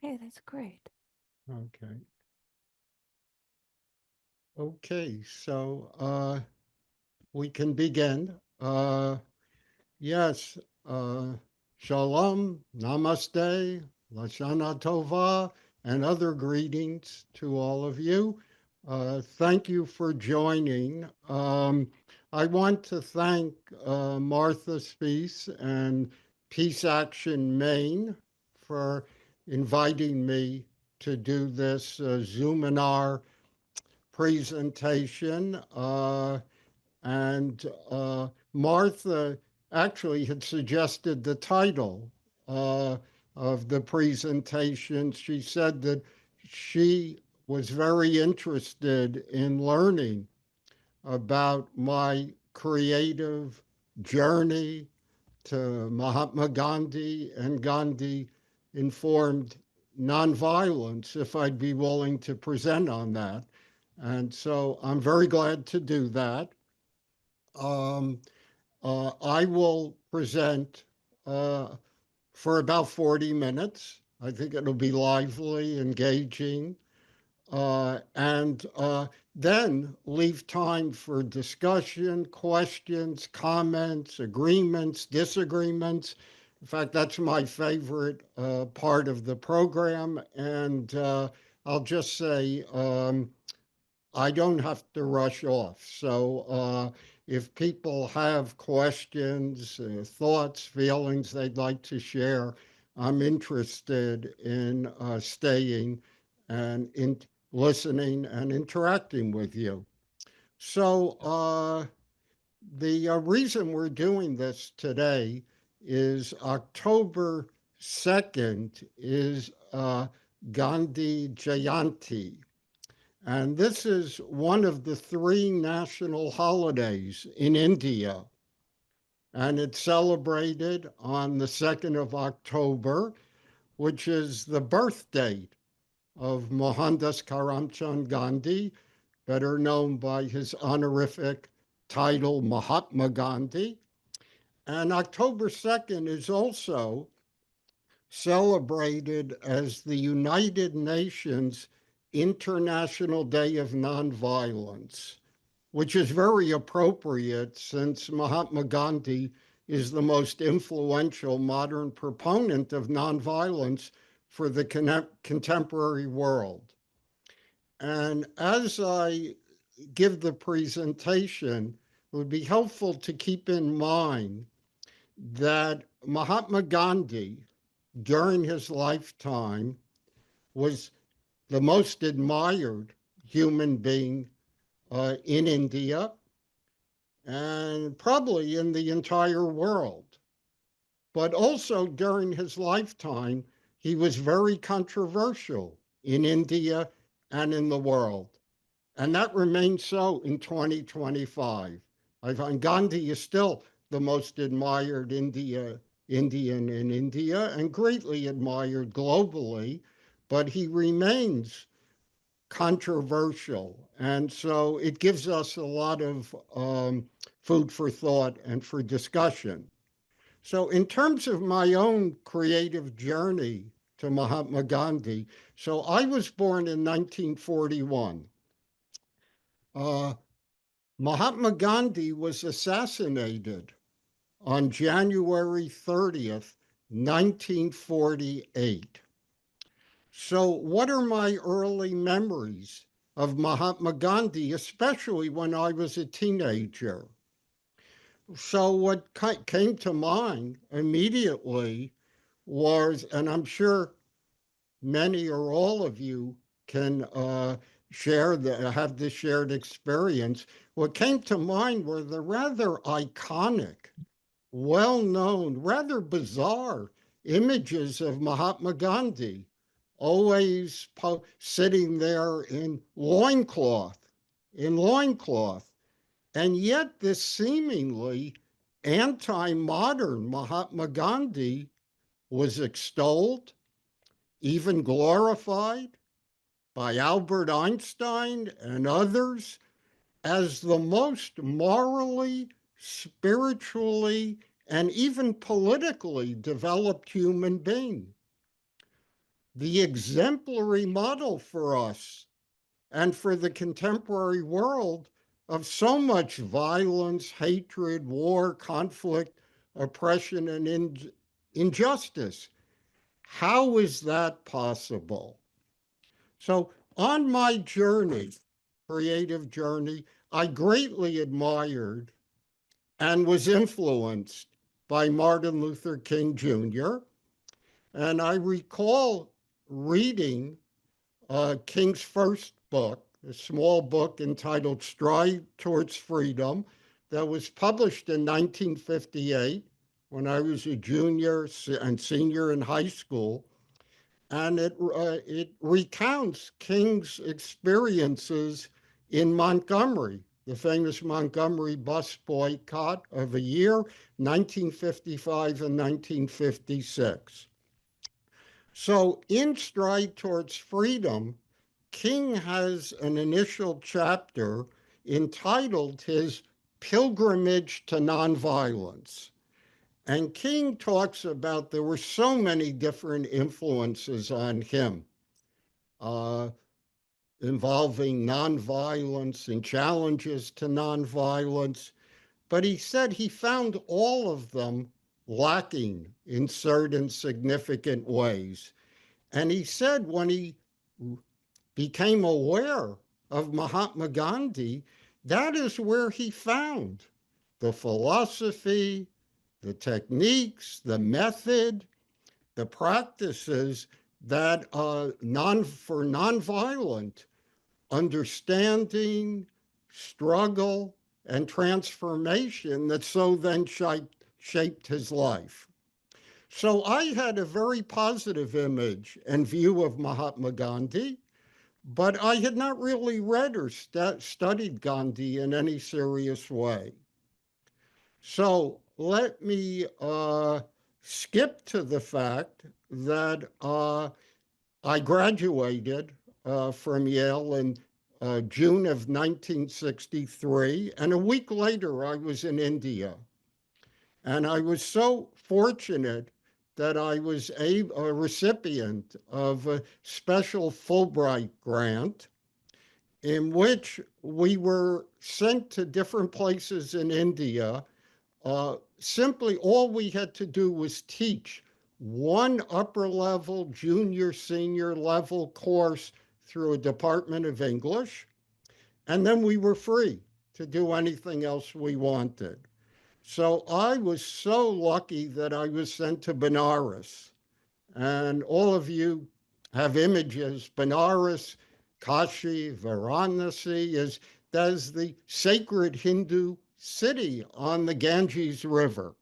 Okay, that's great. Okay. Okay, so we can begin. Yes, Shalom, Namaste, Lashana Tova, and other greetings to all of you. Thank you for joining. I want to thank Martha Spees and Peace Action Maine for inviting me to do this Zoominar presentation. And Martha actually had suggested the title uh, of the presentation. She said that she was very interested in learning about my creative journey to Mahatma Gandhi and Gandhi informed nonviolence, if I'd be willing to present on that. And so I'm very glad to do that. Um, I will present uh, for about 40 minutes. I think it'll be lively, engaging, and then leave time for discussion, questions, comments, agreements, disagreements. In fact, that's my favorite part of the program. And I'll just say, I don't have to rush off. So if people have questions, thoughts, feelings they'd like to share, I'm interested in staying and in listening and interacting with you. So the reason we're doing this today is October 2nd is Gandhi Jayanti. And this is one of the three national holidays in India. And it's celebrated on the 2nd of October, which is the birth date of Mohandas Karamchand Gandhi, better known by his honorific title Mahatma Gandhi. And October 2nd is also celebrated as the United Nations International Day of Nonviolence, which is very appropriate since Mahatma Gandhi is the most influential modern proponent of nonviolence for the contemporary world. And as I give the presentation, it would be helpful to keep in mind that Mahatma Gandhi, during his lifetime, was the most admired human being in India and probably in the entire world. But also during his lifetime, he was very controversial in India and in the world. And that remains so in 2025. I find Gandhi is still the most admired Indian in India and greatly admired globally, but he remains controversial. And so it gives us a lot of food for thought and for discussion. So, in terms of my own creative journey to Mahatma Gandhi, so I was born in 1941. Uh, Mahatma Gandhi was assassinated on January 30th, 1948. So, what are my early memories of Mahatma Gandhi, especially when I was a teenager? So, what came to mind immediately was, and I'm sure many or all of you can have this shared experience. What came to mind were the rather iconic, well known, rather bizarre images of Mahatma Gandhi, always sitting there in loincloth. And yet, this seemingly anti modern Mahatma Gandhi was extolled, even glorified by Albert Einstein and others as the most morally, spiritually, and even politically developed human being. the exemplary model for us and for the contemporary world of so much violence, hatred, war, conflict, oppression, and injustice. How is that possible? So, on my journey, creative journey, I greatly admired and was influenced by Martin Luther King Jr. And I recall reading King's first book, a small book entitled Stride Towards Freedom, that was published in 1958 when I was a junior and senior in high school. And it recounts King's experiences in Montgomery, the famous Montgomery bus boycott of a year, 1955 and 1956. So, in Stride Towards Freedom, King has an initial chapter entitled his Pilgrimage to Nonviolence. And King talks about there were so many different influences on him uh, involving nonviolence and challenges to nonviolence. But he said he found all of them lacking in certain significant ways. And he said when he became aware of Mahatma Gandhi, that is where he found the philosophy, the techniques, the method, the practices that for nonviolent understanding, struggle, and transformation that so then shaped his life. So I had a very positive image and view of Mahatma Gandhi, but I had not really read or studied Gandhi in any serious way. So let me skip to the fact that I graduated from Yale in June of 1963, and a week later I was in India. And I was so fortunate that I was a recipient of a special Fulbright grant in which we were sent to different places in India. Simply, all we had to do was teach one upper level, junior, senior level course through a Department of English, and then we were free to do anything else we wanted. So I was so lucky that I was sent to Benares. And all of you have images. Benares, Kashi, Varanasi that's the sacred Hindu city on the Ganges River.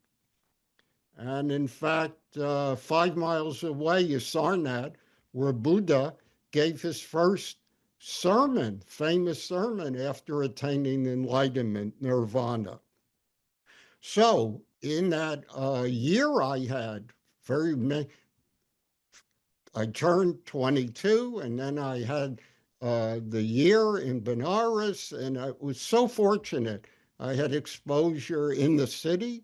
And in fact, 5 miles away is Sarnath, where Buddha gave his first sermon, famous sermon after attaining enlightenment, nirvana. So in that year I had very many, I turned 22 and then I had the year in Benares and I was so fortunate. I had exposure in the city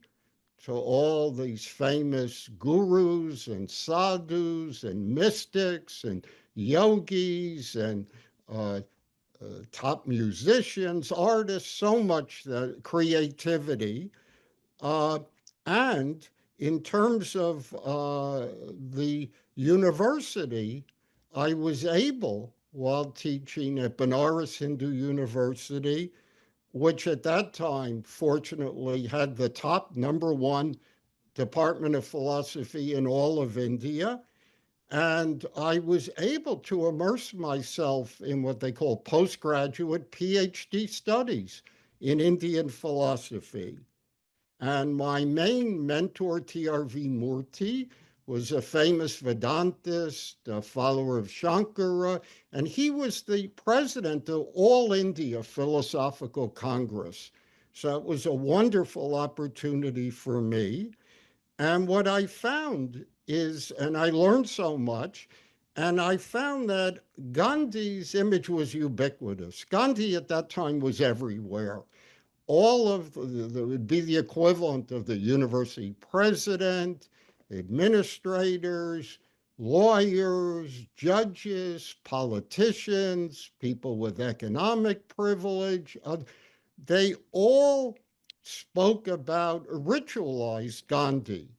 to all these famous gurus and sadhus and mystics and yogis and uh, top musicians, artists, so much creativity. Uh, and in terms of the university, I was able, while teaching at Benares Hindu University, which at that time, fortunately, had the top #1 Department of Philosophy in all of India. And I was able to immerse myself in what they call postgraduate PhD studies in Indian philosophy. And my main mentor, T.R.V. Murthy, was a famous Vedantist, a follower of Shankara, and he was the president of All India Philosophical Congress. So it was a wonderful opportunity for me. And what I found is, and I learned so much, and I found that Gandhi's image was ubiquitous. Gandhi at that time was everywhere. All of would be the equivalent of the university president, administrators, lawyers, judges, politicians, people with economic privilege, they all spoke about, ritualized Gandhi.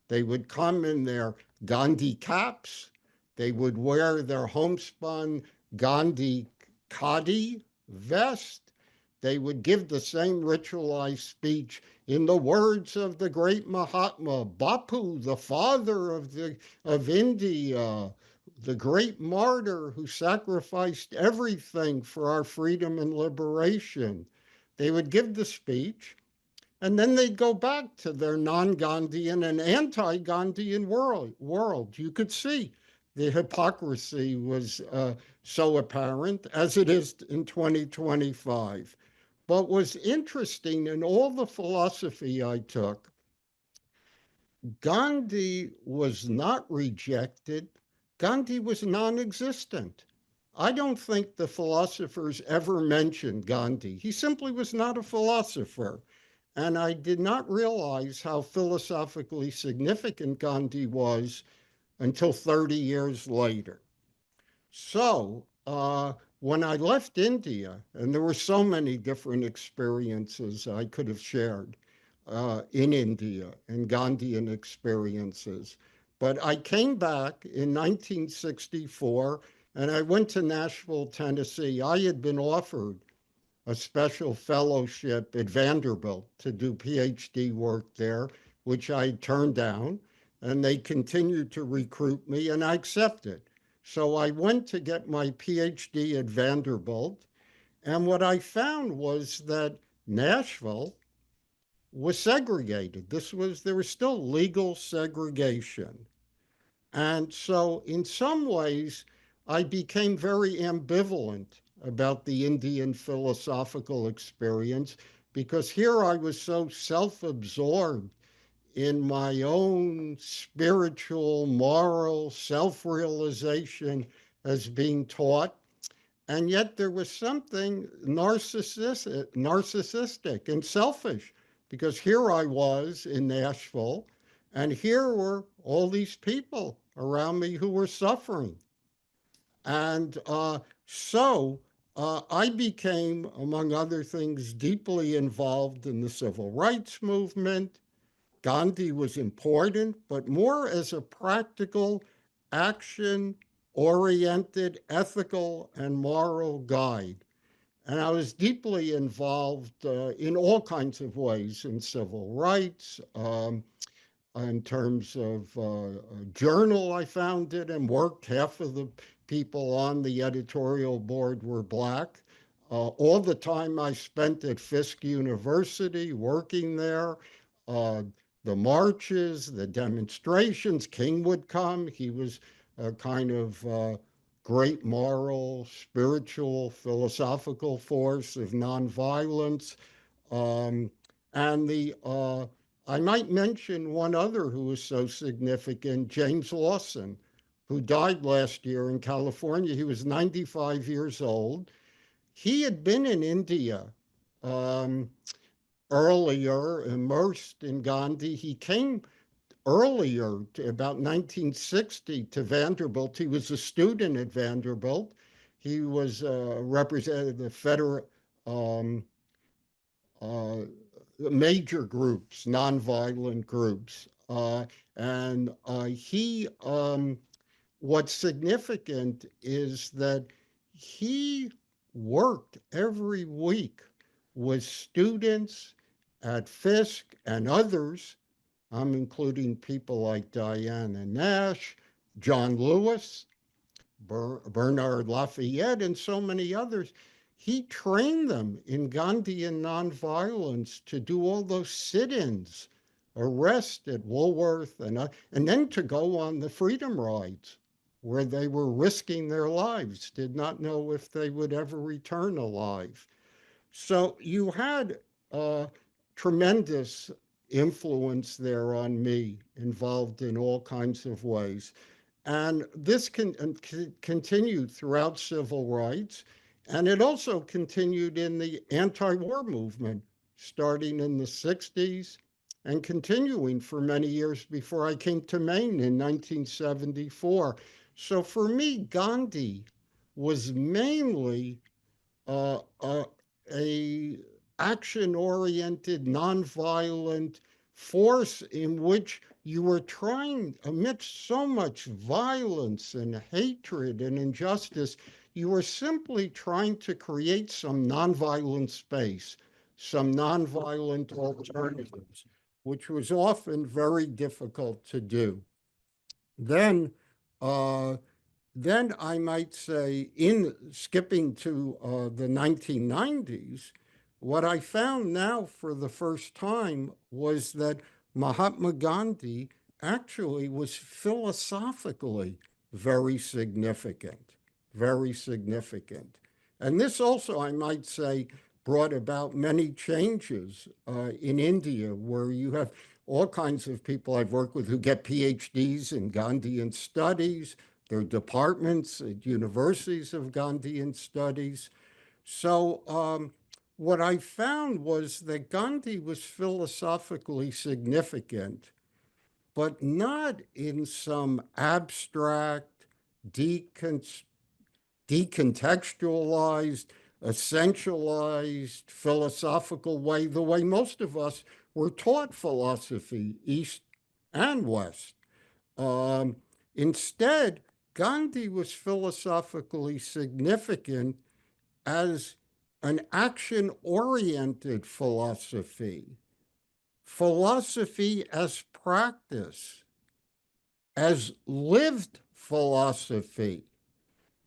They would come in their Gandhi caps. They would wear their homespun Gandhi khadi vest. They would give the same ritualized speech in the words of the great Mahatma, Bapu, the father of India, the great martyr who sacrificed everything for our freedom and liberation. They would give the speech, and then they'd go back to their non-Gandhian and anti-Gandhian world. You could see the hypocrisy was so apparent as it is in 2025. But was interesting in all the philosophy I took, Gandhi was not rejected. Gandhi was non-existent. I don't think the philosophers ever mentioned Gandhi. He simply was not a philosopher. And I did not realize how philosophically significant Gandhi was until 30 years later. So, when I left India, and there were so many different experiences I could have shared in India and Gandhian experiences, but I came back in 1964 and I went to Nashville, Tennessee. I had been offered a special fellowship at Vanderbilt to do PhD work there, which I turned down, and they continued to recruit me, and I accepted. So I went to get my PhD at Vanderbilt, and what I found was that Nashville was segregated. There was still legal segregation. And so, in some ways, I became very ambivalent about the Indian philosophical experience because here I was so self absorbed in my own spiritual, moral self realization as being taught. And yet there was something narcissistic and selfish because here I was in Nashville, and here were all these people around me who were suffering. And I became, among other things, deeply involved in the civil rights movement. Gandhi was important, but more as a practical, action oriented, ethical, and moral guide. And I was deeply involved in all kinds of ways in civil rights, in terms of a journal I founded and worked. Half of the people on the editorial board were Black. All the time I spent at Fisk University working there, uh, the marches, the demonstrations, King would come. He was a kind of great moral, spiritual, philosophical force of nonviolence. Um, and I might mention one other who was so significant, James Lawson, who died last year in California. He was 95 years old. He had been in India um, earlier, immersed in Gandhi. He came earlier, to about 1960, to Vanderbilt. He was a student at Vanderbilt. He was represented the federal uh, major groups, nonviolent groups. What's significant is that he worked every week with students at Fisk and others. I'm including people like Diana Nash, John Lewis, Bernard Lafayette, and so many others. He trained them in Gandhian nonviolence to do all those sit ins, arrest at Woolworth, and then to go on the freedom rides where they were risking their lives, did not know if they would ever return alive. So you had a tremendous influence there on me, involved in all kinds of ways. And this continued throughout civil rights. And it also continued in the anti war movement, starting in the 60s and continuing for many years before I came to Maine in 1974. So for me, Gandhi was mainly uh, uh, a action-oriented, nonviolent force in which you were trying, amidst so much violence and hatred and injustice, you were simply trying to create some nonviolent space, some nonviolent alternatives, which was often very difficult to do. Then uh, then I might say, in skipping to the 1990s, what I found now for the first time was that Mahatma Gandhi actually was philosophically very significant, very significant. And this also, I might say, brought about many changes in India, where you have all kinds of people I've worked with who get PhDs in Gandhian studies. There are departments at universities of Gandhian studies. So what I found was that Gandhi was philosophically significant, but not in some abstract, decon- decontextualized, essentialized philosophical way, the way most of us were taught philosophy, East and West. Um, Instead, Gandhi was philosophically significant as an action oriented philosophy, philosophy as practice, as lived philosophy,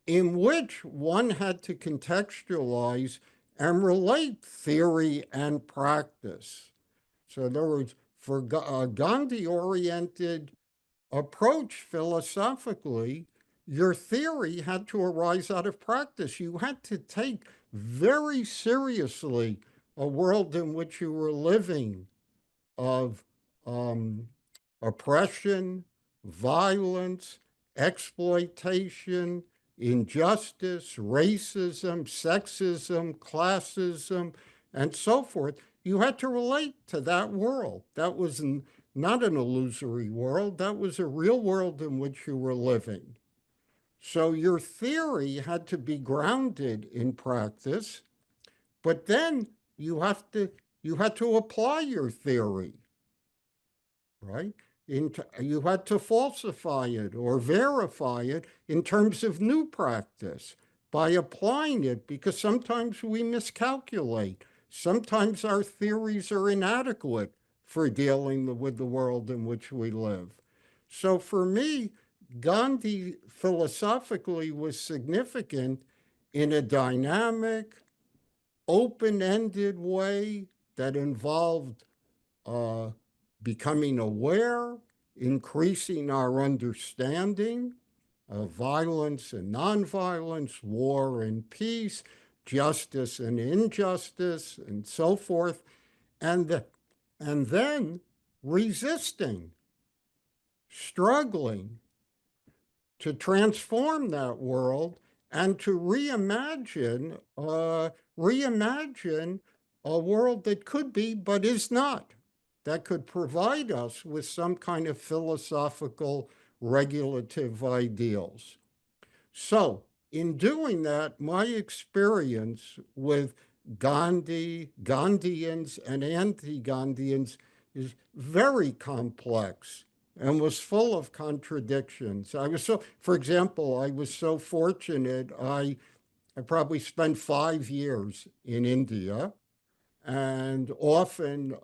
in which one had to contextualize and relate theory and practice. So, in other words, for a Gandhi oriented approach philosophically, your theory had to arise out of practice. You had to take very seriously a world in which you were living of um, oppression, violence, exploitation, injustice, racism, sexism, classism, and so forth. You had to relate to that world. That was not an illusory world, that was a real world in which you were living. So your theory had to be grounded in practice, but then you have to you had to apply your theory, right? You had to falsify it or verify it in terms of new practice by applying it, because sometimes we miscalculate. Sometimes our theories are inadequate for dealing with the world in which we live. So for me, Gandhi philosophically was significant in a dynamic, open ended way that involved uh, becoming aware, increasing our understanding of violence and nonviolence, war and peace, justice and injustice, and so forth, and, and then resisting, struggling to transform that world and to reimagine a world that could be but is not, that could provide us with some kind of philosophical regulative ideals. So, in doing that, my experience with Gandhi, Gandhians, and anti Gandhians is very complex and was full of contradictions. For example, I was so fortunate, I probably spent 5 years in India, and often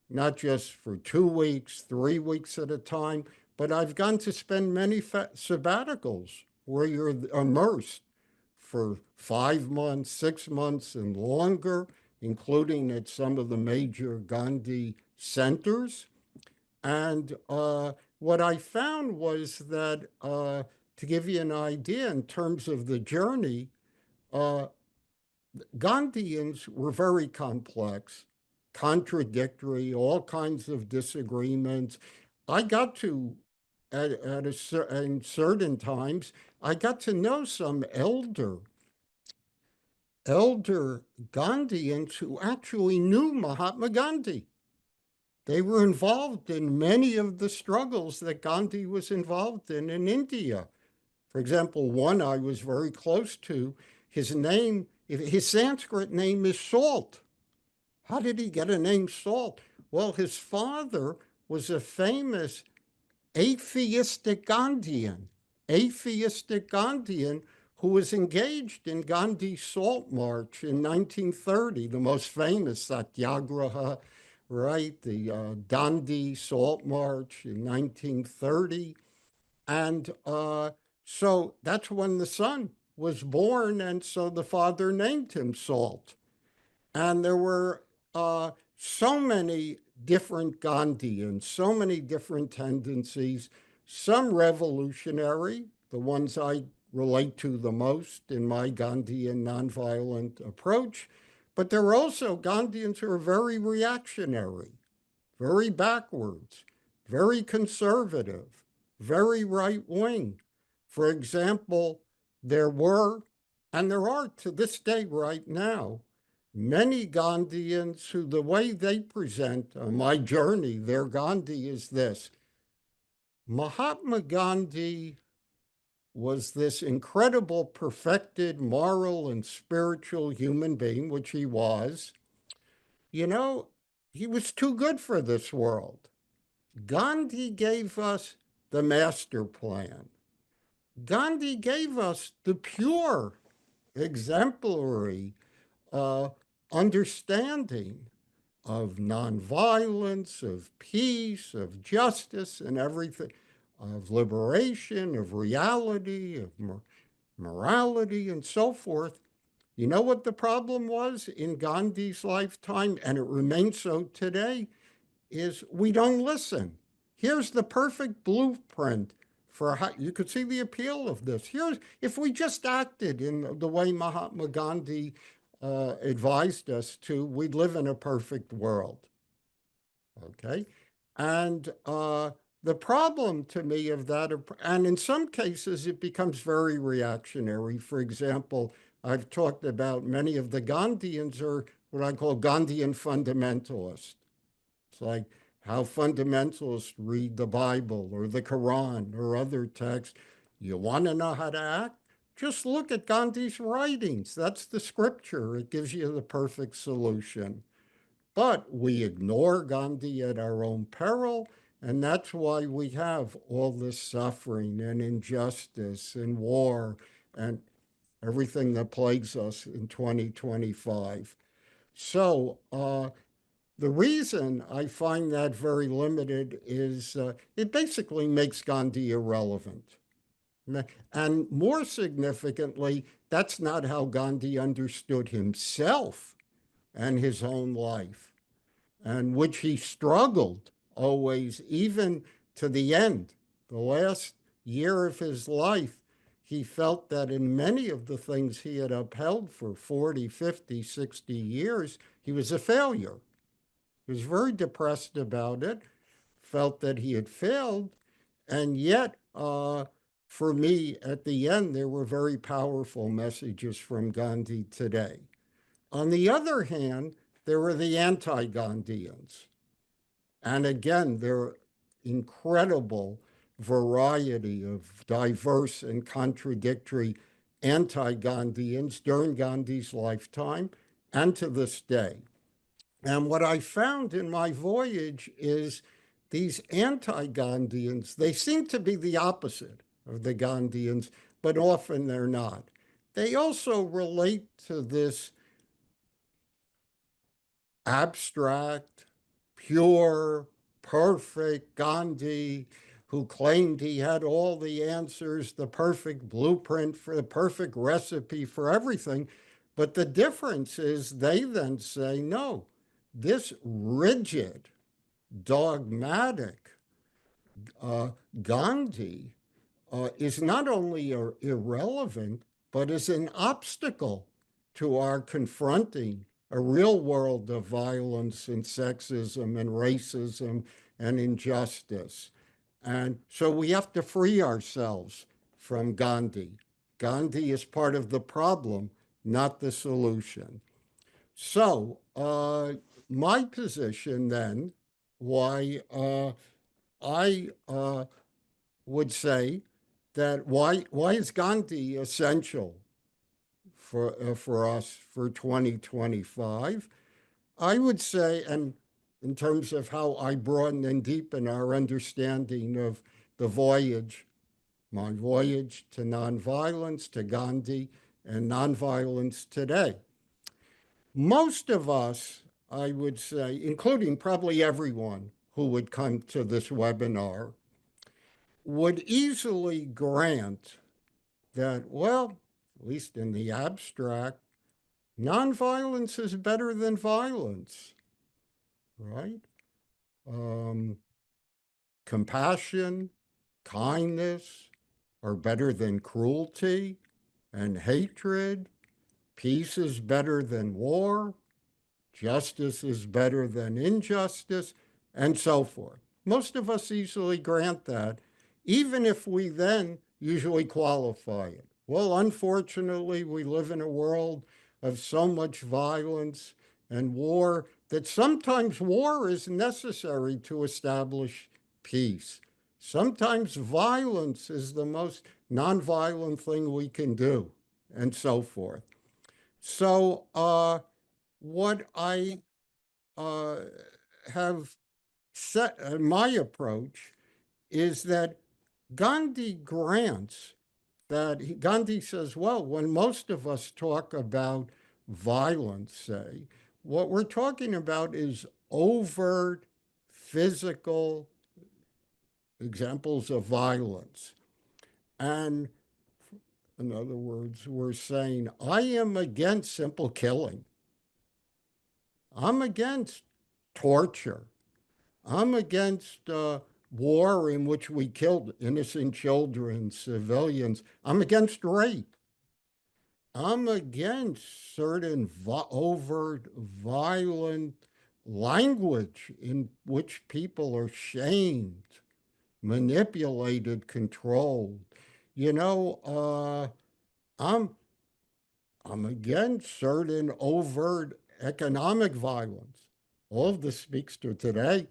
not just for 2 weeks, 3 weeks at a time, but I've gone to spend many sabbaticals where you're immersed for 5 months, 6 months, and longer, including at some of the major Gandhi centers. And what I found was that, to give you an idea in terms of the journey, uh, Gandhians were very complex, contradictory, all kinds of disagreements. I got to, in certain times, I got to know some elder Gandhians who actually knew Mahatma Gandhi. They were involved in many of the struggles that Gandhi was involved in India. For example, one I was very close to, his Sanskrit name is Salt. How did he get a name Salt? Well, his father was a famous atheistic Gandhian who was engaged in Gandhi's Salt March in 1930, the most famous satyagraha, right? The Dandi Salt March in 1930. And so that's when the son was born, and so the father named him Salt. And there were so many different Gandhians, so many different tendencies, some revolutionary, the ones I relate to the most in my Gandhian nonviolent approach, but there are also Gandhians who are very reactionary, very backwards, very conservative, very right wing. For example, there were, and there are to this day right now, many Gandhians who the way they present my journey, their Gandhi is this. Mahatma Gandhi was this incredible, perfected, moral, and spiritual human being, which he was. You know, he was too good for this world. Gandhi gave us the master plan. Gandhi gave us the pure, exemplary uh, understanding of nonviolence, of peace, of justice, and everything, of liberation, of reality, of morality, and so forth. You know what the problem was in Gandhi's lifetime, and it remains so today? Is we don't listen. Here's the perfect blueprint for how you could see the appeal of this. Here's if we just acted in the way Mahatma Gandhi advised us to, we'd live in a perfect world. Okay, and the problem to me of that, and in some cases it becomes very reactionary. For example, I've talked about many of the Gandhians are what I call Gandhian fundamentalists. It's like how fundamentalists read the Bible or the Quran or other texts. You want to know how to act? Just look at Gandhi's writings. That's the scripture. It gives you the perfect solution. But we ignore Gandhi at our own peril, and that's why we have all this suffering and injustice and war and everything that plagues us in 2025. So, the reason I find that very limited is it basically makes Gandhi irrelevant. And more significantly, that's not how Gandhi understood himself and his own life, and which he struggled always, even to the end. The last year of his life, he felt that in many of the things he had upheld for 40, 50, 60 years, he was a failure. He was very depressed about it, felt that he had failed, and yet, for me, at the end, there were very powerful messages from Gandhi today. On the other hand, there were the anti Gandhians. And again, there are incredible variety of diverse and contradictory anti Gandhians during Gandhi's lifetime and to this day. And what I found in my voyage is these anti Gandhians, they seem to be the opposite of the Gandhians, but often they're not. They also relate to this abstract, pure, perfect Gandhi who claimed he had all the answers, the perfect blueprint for the perfect recipe for everything. But the difference is they then say, no, this rigid, dogmatic Gandhi is not only irrelevant, but is an obstacle to our confronting a real world of violence and sexism and racism and injustice. And so we have to free ourselves from Gandhi. Gandhi is part of the problem, not the solution. So, my position then why I would say that why is Gandhi essential for us for 2025? I would say, and in terms of how I broaden and deepen our understanding of the voyage, my voyage to nonviolence, to Gandhi, and nonviolence today. Most of us, I would say, including probably everyone who would come to this webinar, would easily grant that, well, at least in the abstract, nonviolence is better than violence, right? Um, Compassion, kindness are better than cruelty and hatred. Peace is better than war. Justice is better than injustice, and so forth. Most of us easily grant that, even if we then usually qualify it. Well, unfortunately, we live in a world of so much violence and war that sometimes war is necessary to establish peace. Sometimes violence is the most nonviolent thing we can do, and so forth. So, what I uh, have set my approach is that Gandhi grants that Gandhi says, well, when most of us talk about violence, say, what we're talking about is overt physical examples of violence. And in other words, we're saying, I am against simple killing. I'm against torture. I'm against war in which we killed innocent children, civilians. I'm against rape. I'm against certain overt, violent language in which people are shamed, manipulated, controlled. You know, I'm I'm against certain overt economic violence. All of this speaks to today,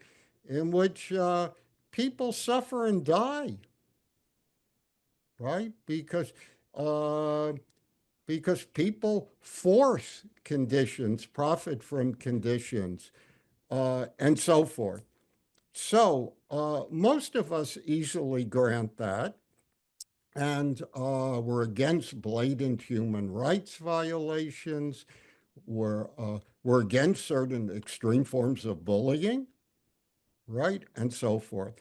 in which people suffer and die, right? Uh, because people force conditions, profit from conditions, and so forth. So most of us easily grant that, and we're against blatant human rights violations. We're against certain extreme forms of bullying, right? And so forth.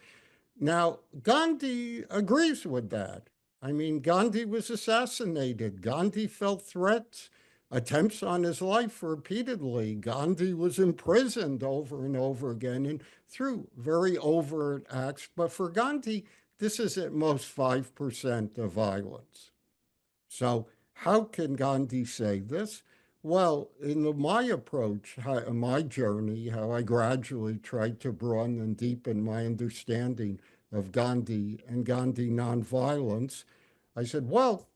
Now, Gandhi agrees with that. I mean, Gandhi was assassinated. Gandhi felt threats, attempts on his life repeatedly. Gandhi was imprisoned over and over again and through very overt acts. But for Gandhi, this is at most 5% of violence. So, how can Gandhi say this? Well, my approach, my journey, how I gradually tried to broaden and deepen my understanding of Gandhi and Gandhi nonviolence, I said, well,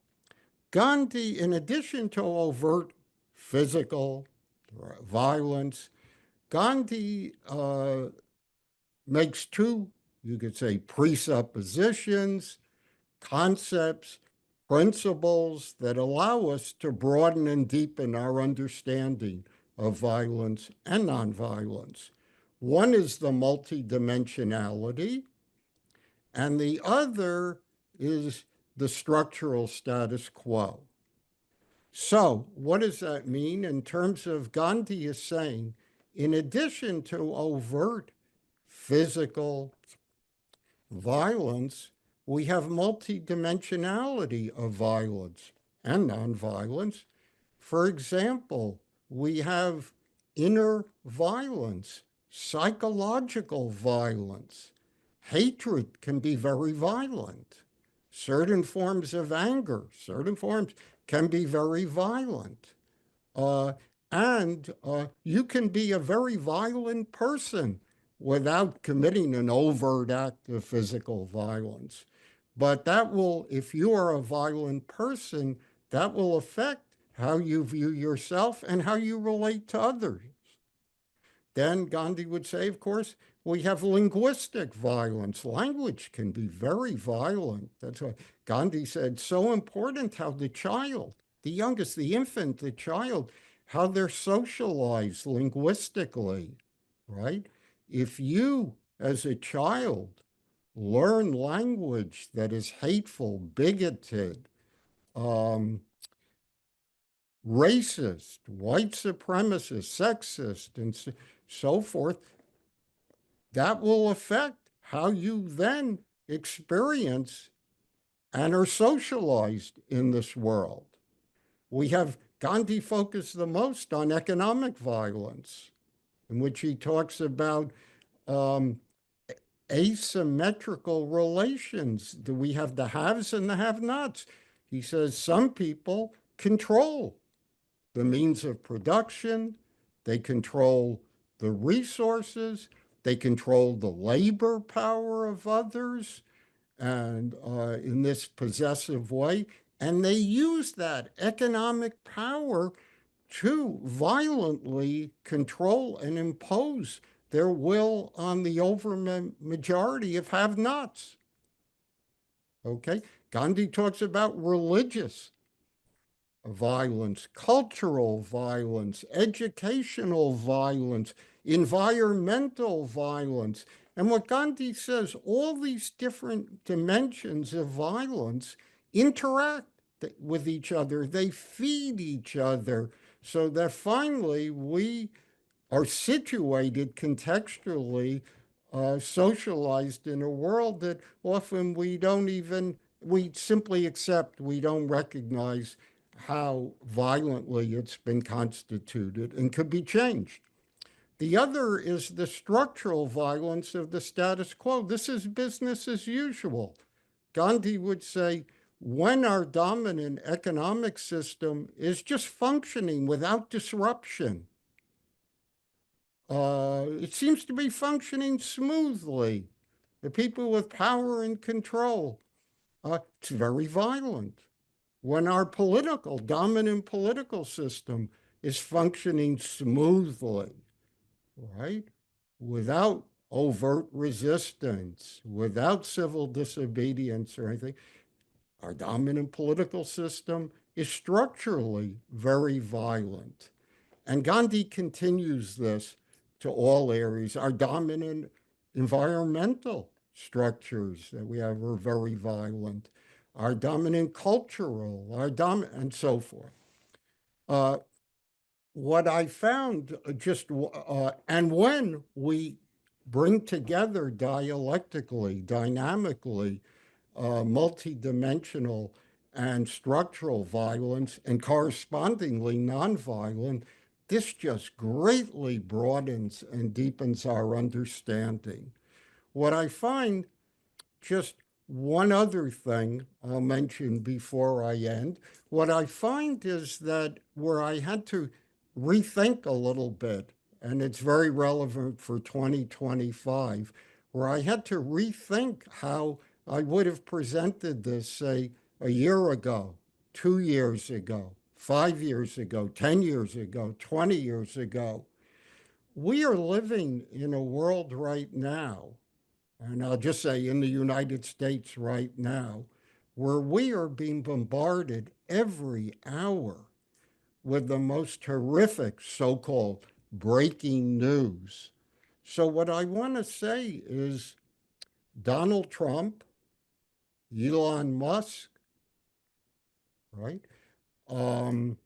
Gandhi, in addition to overt physical violence, Gandhi makes two, you could say, presuppositions, concepts, principles that allow us to broaden and deepen our understanding of violence and nonviolence. One is the multidimensionality, and the other is the structural status quo. So, what does that mean in terms of Gandhi is saying, in addition to overt physical violence, we have multidimensionality of violence and nonviolence. For example, we have inner violence, psychological violence. Hatred can be very violent. Certain forms of anger, certain forms can be very violent. Uh, and you can be a very violent person without committing an overt act of physical violence. But that will, if you are a violent person, that will affect how you view yourself and how you relate to others. Then Gandhi would say, of course, We have linguistic violence. Language can be very violent. That's why Gandhi said, so important how the child, the youngest, the infant, the child, how they're socialized linguistically, right? If you, as a child, learn language that is hateful, bigoted, um, racist, white supremacist, sexist, and so forth, that will affect how you then experience and are socialized in this world. We have Gandhi focused the most on economic violence, in which he talks about um, asymmetrical relations. Do we have the haves and the have nots? He says some people control the means of production, they control the resources, they control the labor power of others, and in this possessive way, and they use that economic power to violently control and impose their will on the majority of have-nots. Okay, Gandhi talks about religious violence, cultural violence, educational violence, environmental violence. And what Gandhi says, all these different dimensions of violence interact with each other, they feed each other, so that finally we are situated contextually, socialized in a world that often we simply accept, we don't recognize how violently it's been constituted and could be changed. The other is the structural violence of the status quo. This is business as usual. Gandhi would say, when our dominant economic system is just functioning without disruption, it seems to be functioning smoothly. The people with power and control, it's very violent. When our dominant political system is functioning smoothly, right, without overt resistance, without civil disobedience or anything, our dominant political system is structurally very violent. And Gandhi continues this to all areas. Our dominant environmental structures that we have are very violent. Our dominant cultural, and so forth. Uh, what I found and when we bring together dialectically, dynamically, multidimensional and structural violence and correspondingly nonviolent, this just greatly broadens and deepens our understanding. What I find, just one other thing I'll mention before I end, what I find is that where I had to rethink a little bit, and it's very relevant for 2025, where I had to rethink how I would have presented this, say, a year ago, 2 years ago, 5 years ago, 10 years ago, 20 years ago. We are living in a world right now, and I'll just say in the United States right now, where we are being bombarded every hour with the most horrific so called breaking news. So, what I want to say is Donald Trump, Elon Musk, right? Um,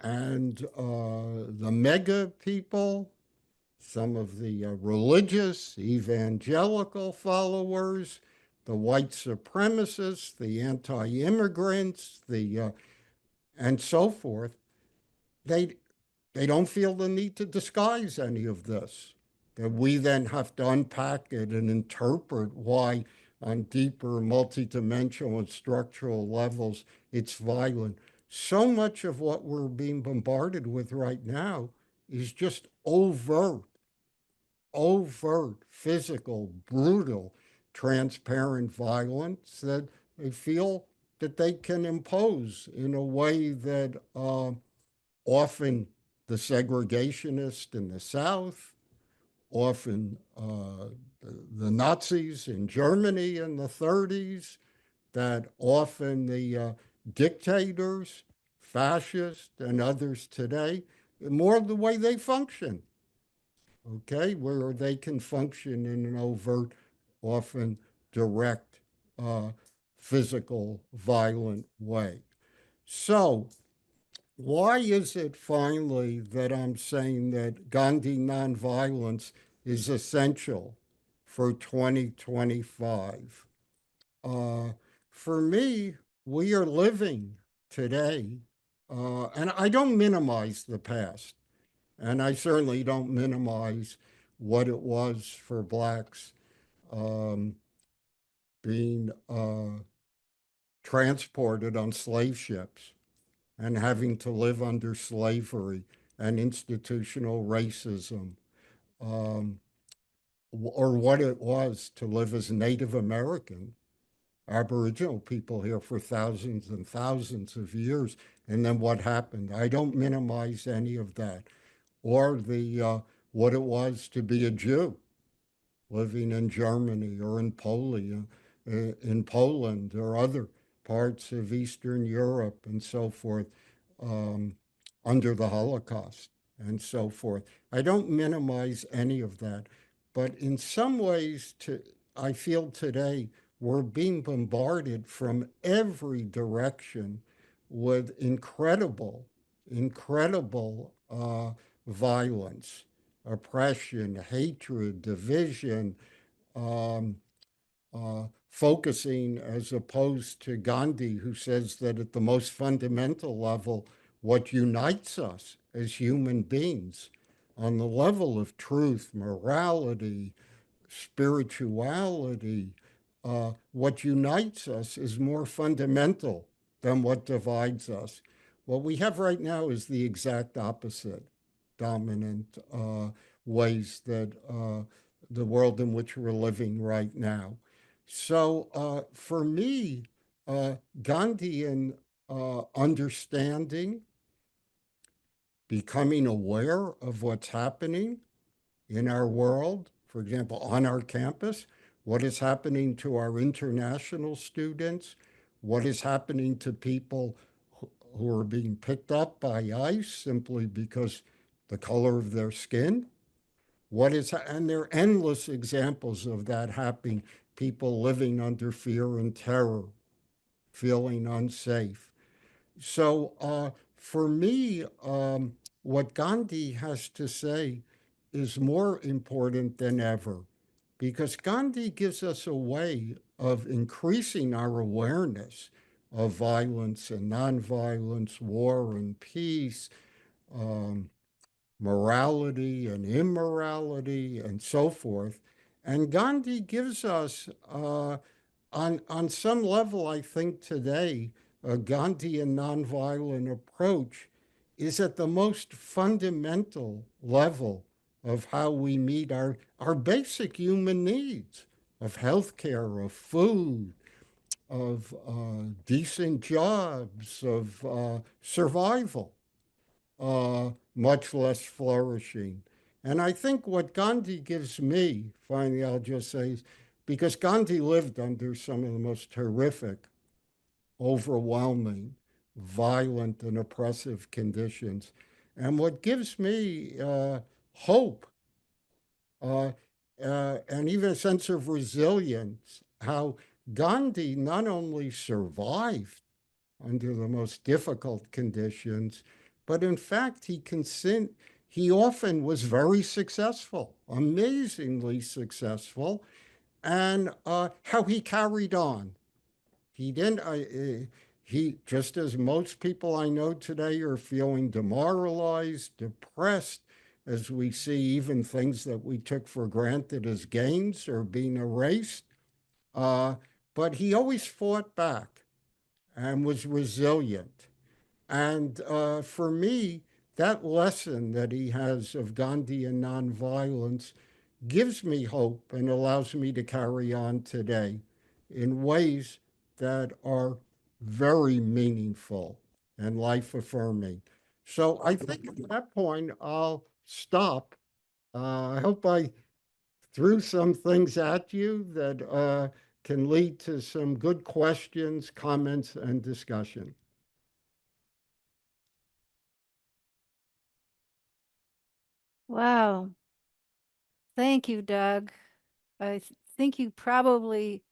and the mega people, some of the religious, evangelical followers, the white supremacists, the anti immigrants, and so forth, they, they don't feel the need to disguise any of this. That we then have to unpack it and interpret why, on deeper, multidimensional and structural levels, it's violent. So much of what we're being bombarded with right now is just overt, physical, brutal, transparent violence that they feel that they can impose in a way that often the segregationists in the South, often the Nazis in Germany in the 30s, that often the dictators, fascists, and others today, more the way they function, okay, where they can function in an overt, often direct, uh, physical, violent way. So, why is it finally that I'm saying that Gandhi nonviolence is essential for 2025? Uh, for me, we are living today, and I don't minimize the past, and I certainly don't minimize what it was for blacks um, being transported on slave ships and having to live under slavery and institutional racism, um, or what it was to live as Native American, Aboriginal people here for thousands and thousands of years, and then what happened. I don't minimize any of that, or the what it was to be a Jew living in Germany or in Poland or other parts of Eastern Europe and so forth, um, under the Holocaust and so forth. I don't minimize any of that, but in some ways, I feel today we're being bombarded from every direction with incredible violence, oppression, hatred, division, um, focusing as opposed to Gandhi, who says that at the most fundamental level, what unites us as human beings on the level of truth, morality, spirituality, what unites us is more fundamental than what divides us. What we have right now is the exact opposite dominant ways that the world in which we're living right now. So for me, Gandhian understanding, becoming aware of what's happening in our world, for example, on our campus, what is happening to our international students, what is happening to people who are being picked up by ICE simply because the color of their skin. And there are endless examples of that happening, people living under fear and terror, feeling unsafe. So for me, what Gandhi has to say is more important than ever because Gandhi gives us a way of increasing our awareness of violence and nonviolence, war and peace, um, morality and immorality, and so forth. And Gandhi gives us, on some level, I think today, a Gandhian nonviolent approach is at the most fundamental level of how we meet our basic human needs of healthcare, of food, of decent jobs, of survival, much less flourishing. And I think what Gandhi gives me, finally, I'll just say, is because Gandhi lived under some of the most horrific, overwhelming, violent, and oppressive conditions. And what gives me hope uh, and even a sense of resilience, how Gandhi not only survived under the most difficult conditions, but in fact, he often was very successful, amazingly successful, and how he carried on. He didn't. He just as most people I know today are feeling demoralized, depressed, as we see even things that we took for granted as gains are being erased. Uh, but he always fought back and was resilient. And for me, that lesson that he has of Gandhi and nonviolence gives me hope and allows me to carry on today in ways that are very meaningful and life affirming. So I think at that point, I'll stop. I hope I threw some things at you that can lead to some good questions, comments, and discussion. Wow. Thank you, Doug. I think you probably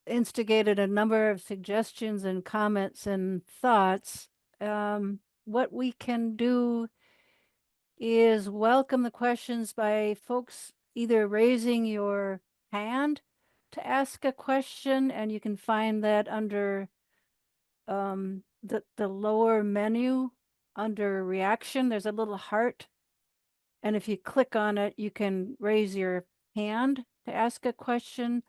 instigated a number of suggestions and comments and thoughts. What we can do is welcome the questions by folks either raising your hand to ask a question, and you can find that under the lower menu under reaction. There's a little heart, and if you click on it, you can raise your hand to ask a question,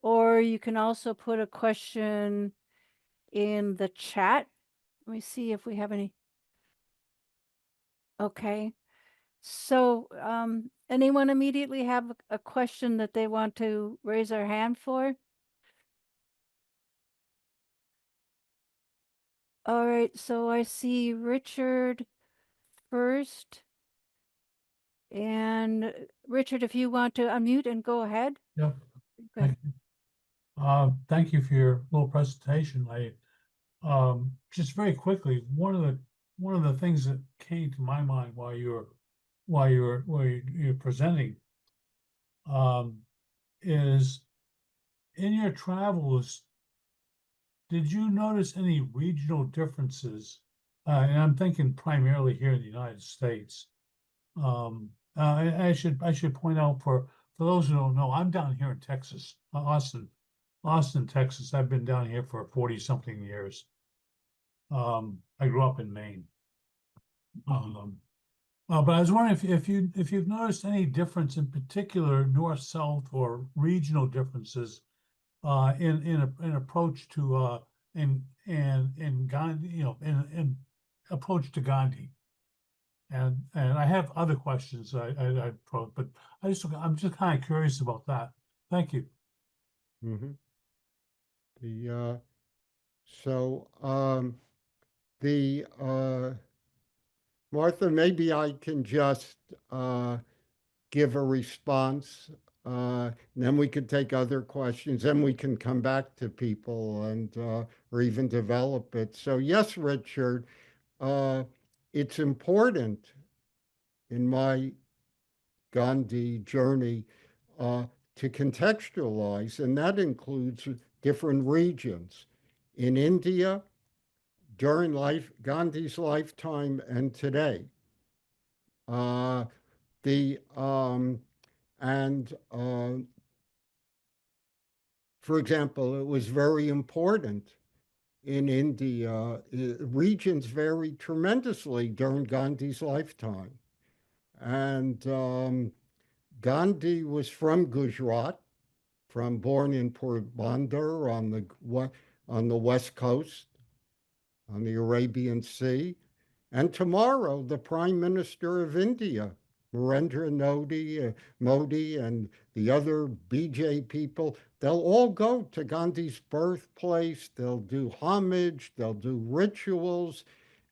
or you can also put a question in the chat. Let me see if we have any. Okay. So, anyone immediately have a question that they want to raise their hand for? All right, so I see Richard first. And Richard, if you want to unmute and go ahead. Yep. Go ahead. Thank you for your little presentation. Just very quickly, one of the things that came to my mind while you're presenting is in your travels, did you notice any regional differences? And I'm thinking primarily here in the United States. I should point out for those who don't know, I'm down here in Texas, Austin, Texas. I've been down here for 40 something years. I grew up in Maine. But I was wondering if you've noticed any difference in particular north, south, or regional differences in approach to in Gandhi, in approach to Gandhi. And I have other questions I probed, but I'm just kind of curious about that. Thank you. Mm-hmm. The Martha, maybe I can just give a response. Then we could take other questions. Then we can come back to people and or even develop it. So yes, Richard, it's important in my Gandhi journey to contextualize, and that includes different regions. In India, during Gandhi's lifetime and today, the and for example, it was very important in India. Regions varied tremendously during Gandhi's lifetime, and Gandhi was from Gujarat, born in Porbandar on the west coast, on the Arabian Sea. And tomorrow, the Prime Minister of India, Narendra Modi, and the other BJ people, they'll all go to Gandhi's birthplace. They'll do homage, they'll do rituals,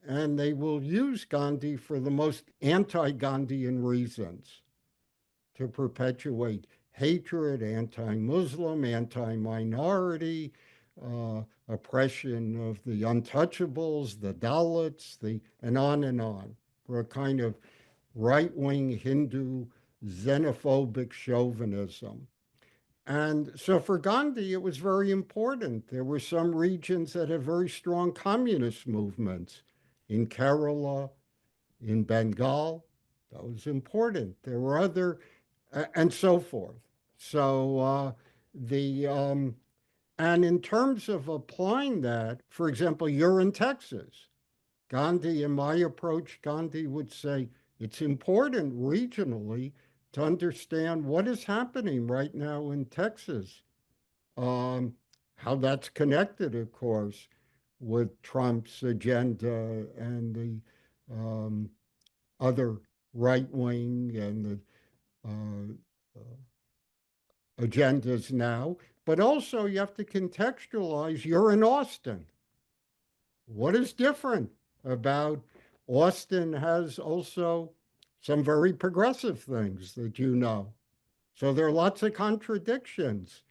and they will use Gandhi for the most anti-Gandhian reasons to perpetuate hatred, anti-Muslim, anti-minority, oppression of the untouchables, the Dalits, and on, for a kind of right-wing Hindu xenophobic chauvinism. And so for Gandhi, it was very important. There were some regions that had very strong communist movements in Kerala, in Bengal. That was important. There were other, and so forth. So and in terms of applying that, for example, you're in Texas. Gandhi, in my approach, Gandhi would say it's important regionally to understand what is happening right now in Texas, um, how that's connected, of course, with Trump's agenda and the other right wing and the agendas now. But also, you have to contextualize you're in Austin. What is different about Austin has also some very progressive things that you know. So there are lots of contradictions.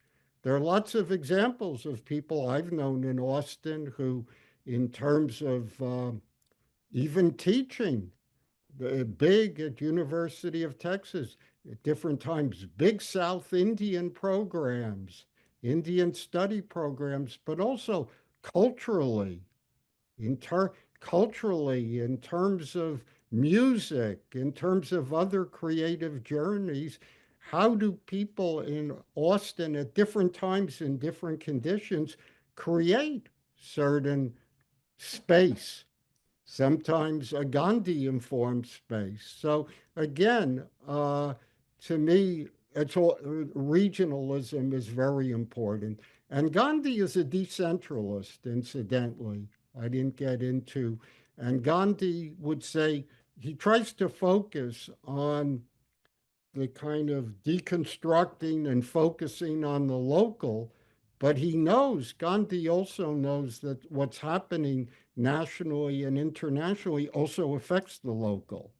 There are lots of examples of people I've known in Austin who, in terms of even teaching, big at University of Texas at different times, big South Indian programs, Indian study programs, but also culturally, in ter- culturally, in terms of music, in terms of other creative journeys. How do people in Austin at different times in different conditions create certain space, sometimes a Gandhi informed space? So again, to me, it's all, regionalism is very important. And Gandhi is a decentralist, incidentally. I didn't get into. And Gandhi would say he tries to focus on the kind of deconstructing and focusing on the local, but he knows, Gandhi also knows that what's happening nationally and internationally also affects the local.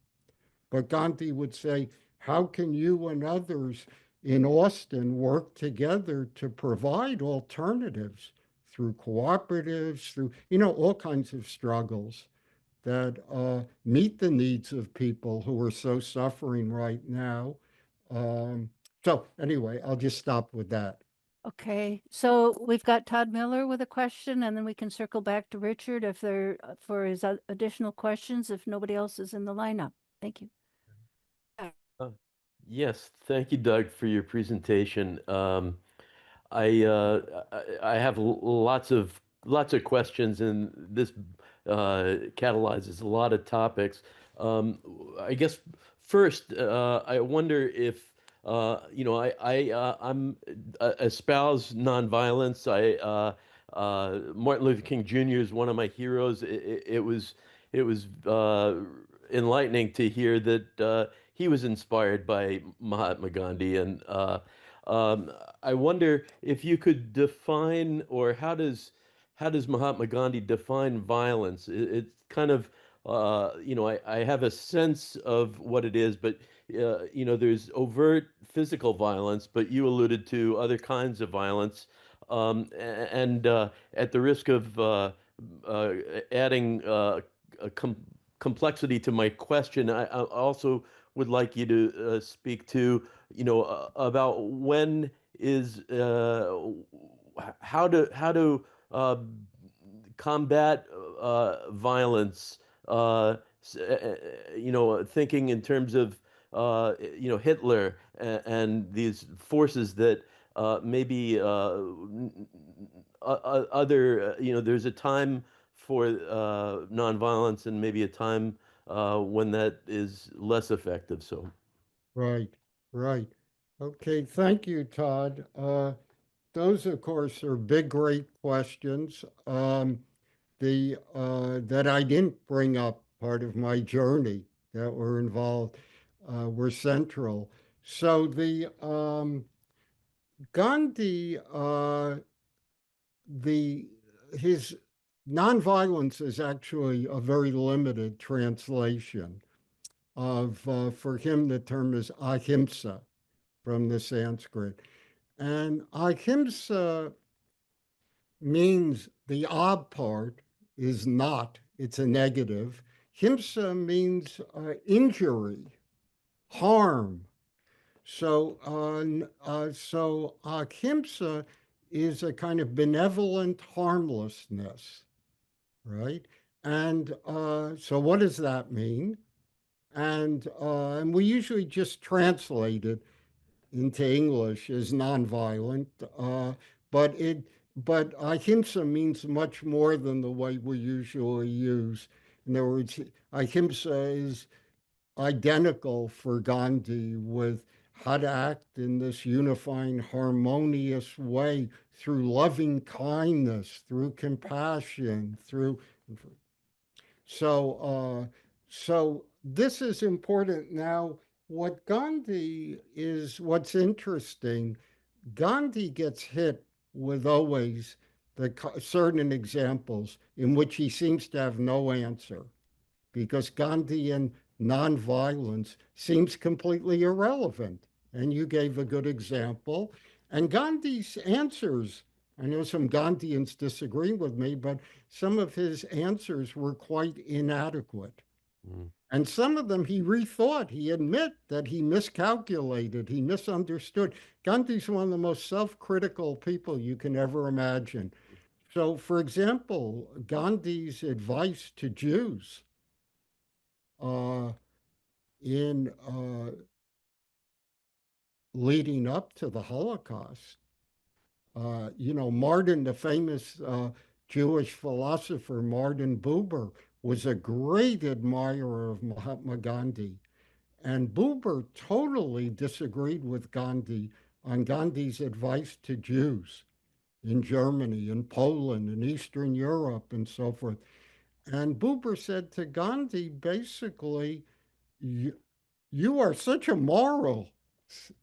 But Gandhi would say, how can you and others in Austin work together to provide alternatives through cooperatives, through, all kinds of struggles that meet the needs of people who are so suffering right now. Um, so anyway, I'll just stop with that. Okay, so we've got Todd Miller with a question, and then we can circle back to Richard if there for his additional questions, if nobody else is in the lineup. Thank you. Uh, Yes, thank you, Doug, for your presentation. I have lots of questions, and this catalyzes a lot of topics. I guess first, I wonder if I'm espouse nonviolence. Martin Luther King Jr. is one of my heroes. It was enlightening to hear that he was inspired by Mahatma Gandhi, and um, I wonder if you could define, or how does Mahatma Gandhi define violence? It's kind of I have a sense of what it is, but there's overt physical violence, but you alluded to other kinds of violence, and at the risk of uh, adding a complexity to my question, I also would like you to speak to, about when is how to uh, combat violence. Thinking in terms of Hitler and these forces that maybe other there's a time for nonviolence and maybe a time when that is less effective. So. Right, right. Okay, thank you, Todd. Those, of course, are big, great questions. The that I didn't bring up part of my journey that were involved were central. So the Gandhi, the his nonviolence is actually a very limited translation of, for him, the term is ahimsa from the Sanskrit. And ahimsa means, the odd part is not, it's a negative. Himsa means injury, harm. So ahimsa is a kind of benevolent harmlessness, right? And so what does that mean? And we usually just translate it into English as nonviolent, but it but ahimsa means much more than the way we usually use. In other words, ahimsa is identical for Gandhi with how to act in this unifying, harmonious way through loving kindness, through compassion, through so, so this is important. Now, what's interesting, Gandhi gets hit with always certain examples in which he seems to have no answer, because Gandhian nonviolence seems completely irrelevant And you gave a good example. And Gandhi's answers, I know some Gandhians disagree with me, but some of his answers were quite inadequate. Mm. And some of them he rethought. He admit that he miscalculated, he misunderstood. Gandhi's one of the most self-critical people you can ever imagine. So, for example, Gandhi's advice to Jews uh, in leading up to the Holocaust. Martin, the famous Jewish philosopher Martin Buber, was a great admirer of Mahatma Gandhi. And Buber totally disagreed with Gandhi on Gandhi's advice to Jews in Germany, in Poland, in Eastern Europe, and so forth. And Buber said to Gandhi, basically, you, you are such a moral,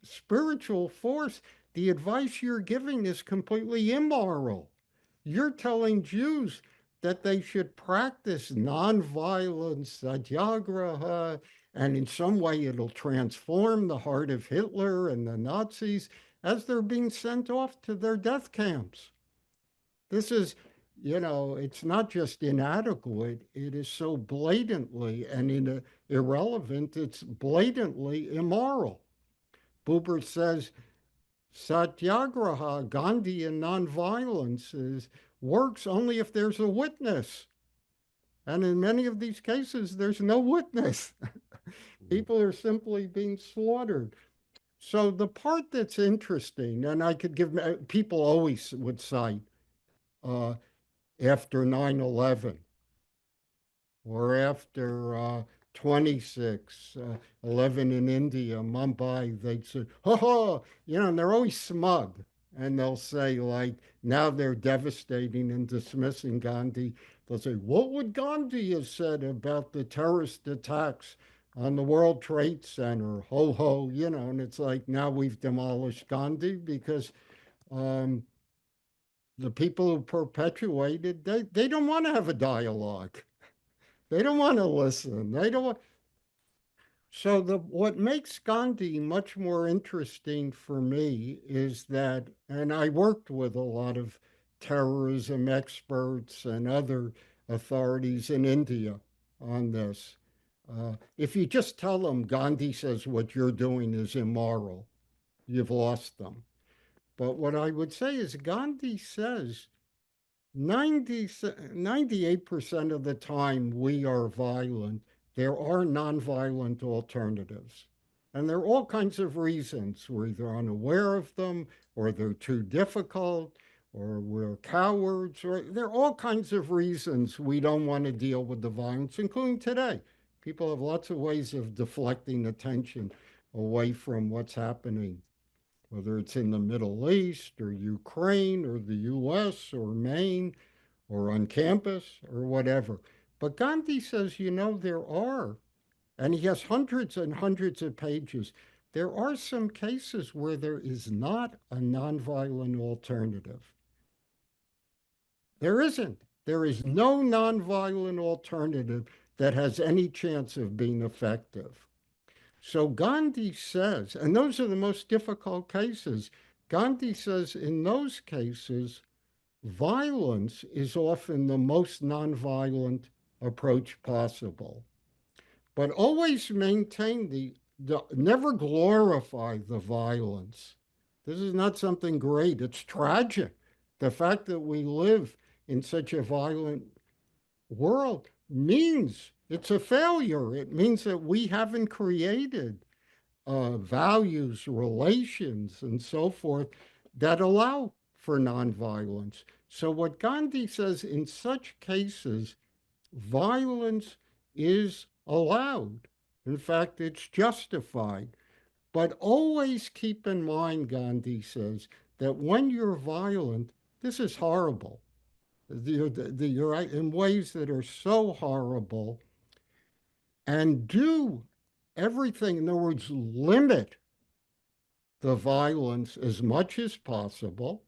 spiritual force. The advice you're giving is completely immoral. You're telling Jews that they should practice nonviolence, satyagraha, and in some way it'll transform the heart of Hitler and the Nazis as they're being sent off to their death camps. This is, it's not just inadequate, it is so blatantly and irrelevant, it's blatantly immoral. Buber says Satyagraha, Gandhian nonviolence, works only if there's a witness. And in many of these cases, there's no witness. People are simply being slaughtered. So the part that's interesting, and I could give people always would cite uh, after 9/11 or after 26, 11 in India, Mumbai, they'd say, ha ha, and they're always smug. And they'll say, like, now they're devastating and dismissing Gandhi. They'll say, what would Gandhi have said about the terrorist attacks on the World Trade Center? Ho ho, and it's like, now we've demolished Gandhi because um, the people who perpetuated, they don't want to have a dialogue. They don't want to listen. They don't want. So what makes Gandhi much more interesting for me is that, and I worked with a lot of terrorism experts and other authorities in India on this. If you just tell them Gandhi says what you're doing is immoral, you've lost them. But what I would say is Gandhi says 98% of the time we are violent. There are nonviolent alternatives. And there are all kinds of reasons. We're either unaware of them, or they're too difficult, or we're cowards, or there are all kinds of reasons we don't want to deal with the violence, including today. People have lots of ways of deflecting attention away from what's happening, whether it's in the Middle East or Ukraine or the US or Maine or on campus or whatever. But Gandhi says, there are, and he has hundreds and hundreds of pages. There are some cases where there is not a nonviolent alternative. There isn't. There is no nonviolent alternative that has any chance of being effective. So Gandhi says, and those are the most difficult cases, Gandhi says in those cases, violence is often the most nonviolent approach possible. But always maintain never glorify the violence. This is not something great. It's tragic. The fact that we live in such a violent world means it's a failure. It means that we haven't created values, relations, and so forth that allow for nonviolence. So, what Gandhi says in such cases, violence is allowed. In fact, it's justified. But always keep in mind, Gandhi says, that when you're violent, this is horrible. You're in ways that are so horrible, and do everything, in other words, limit the violence as much as possible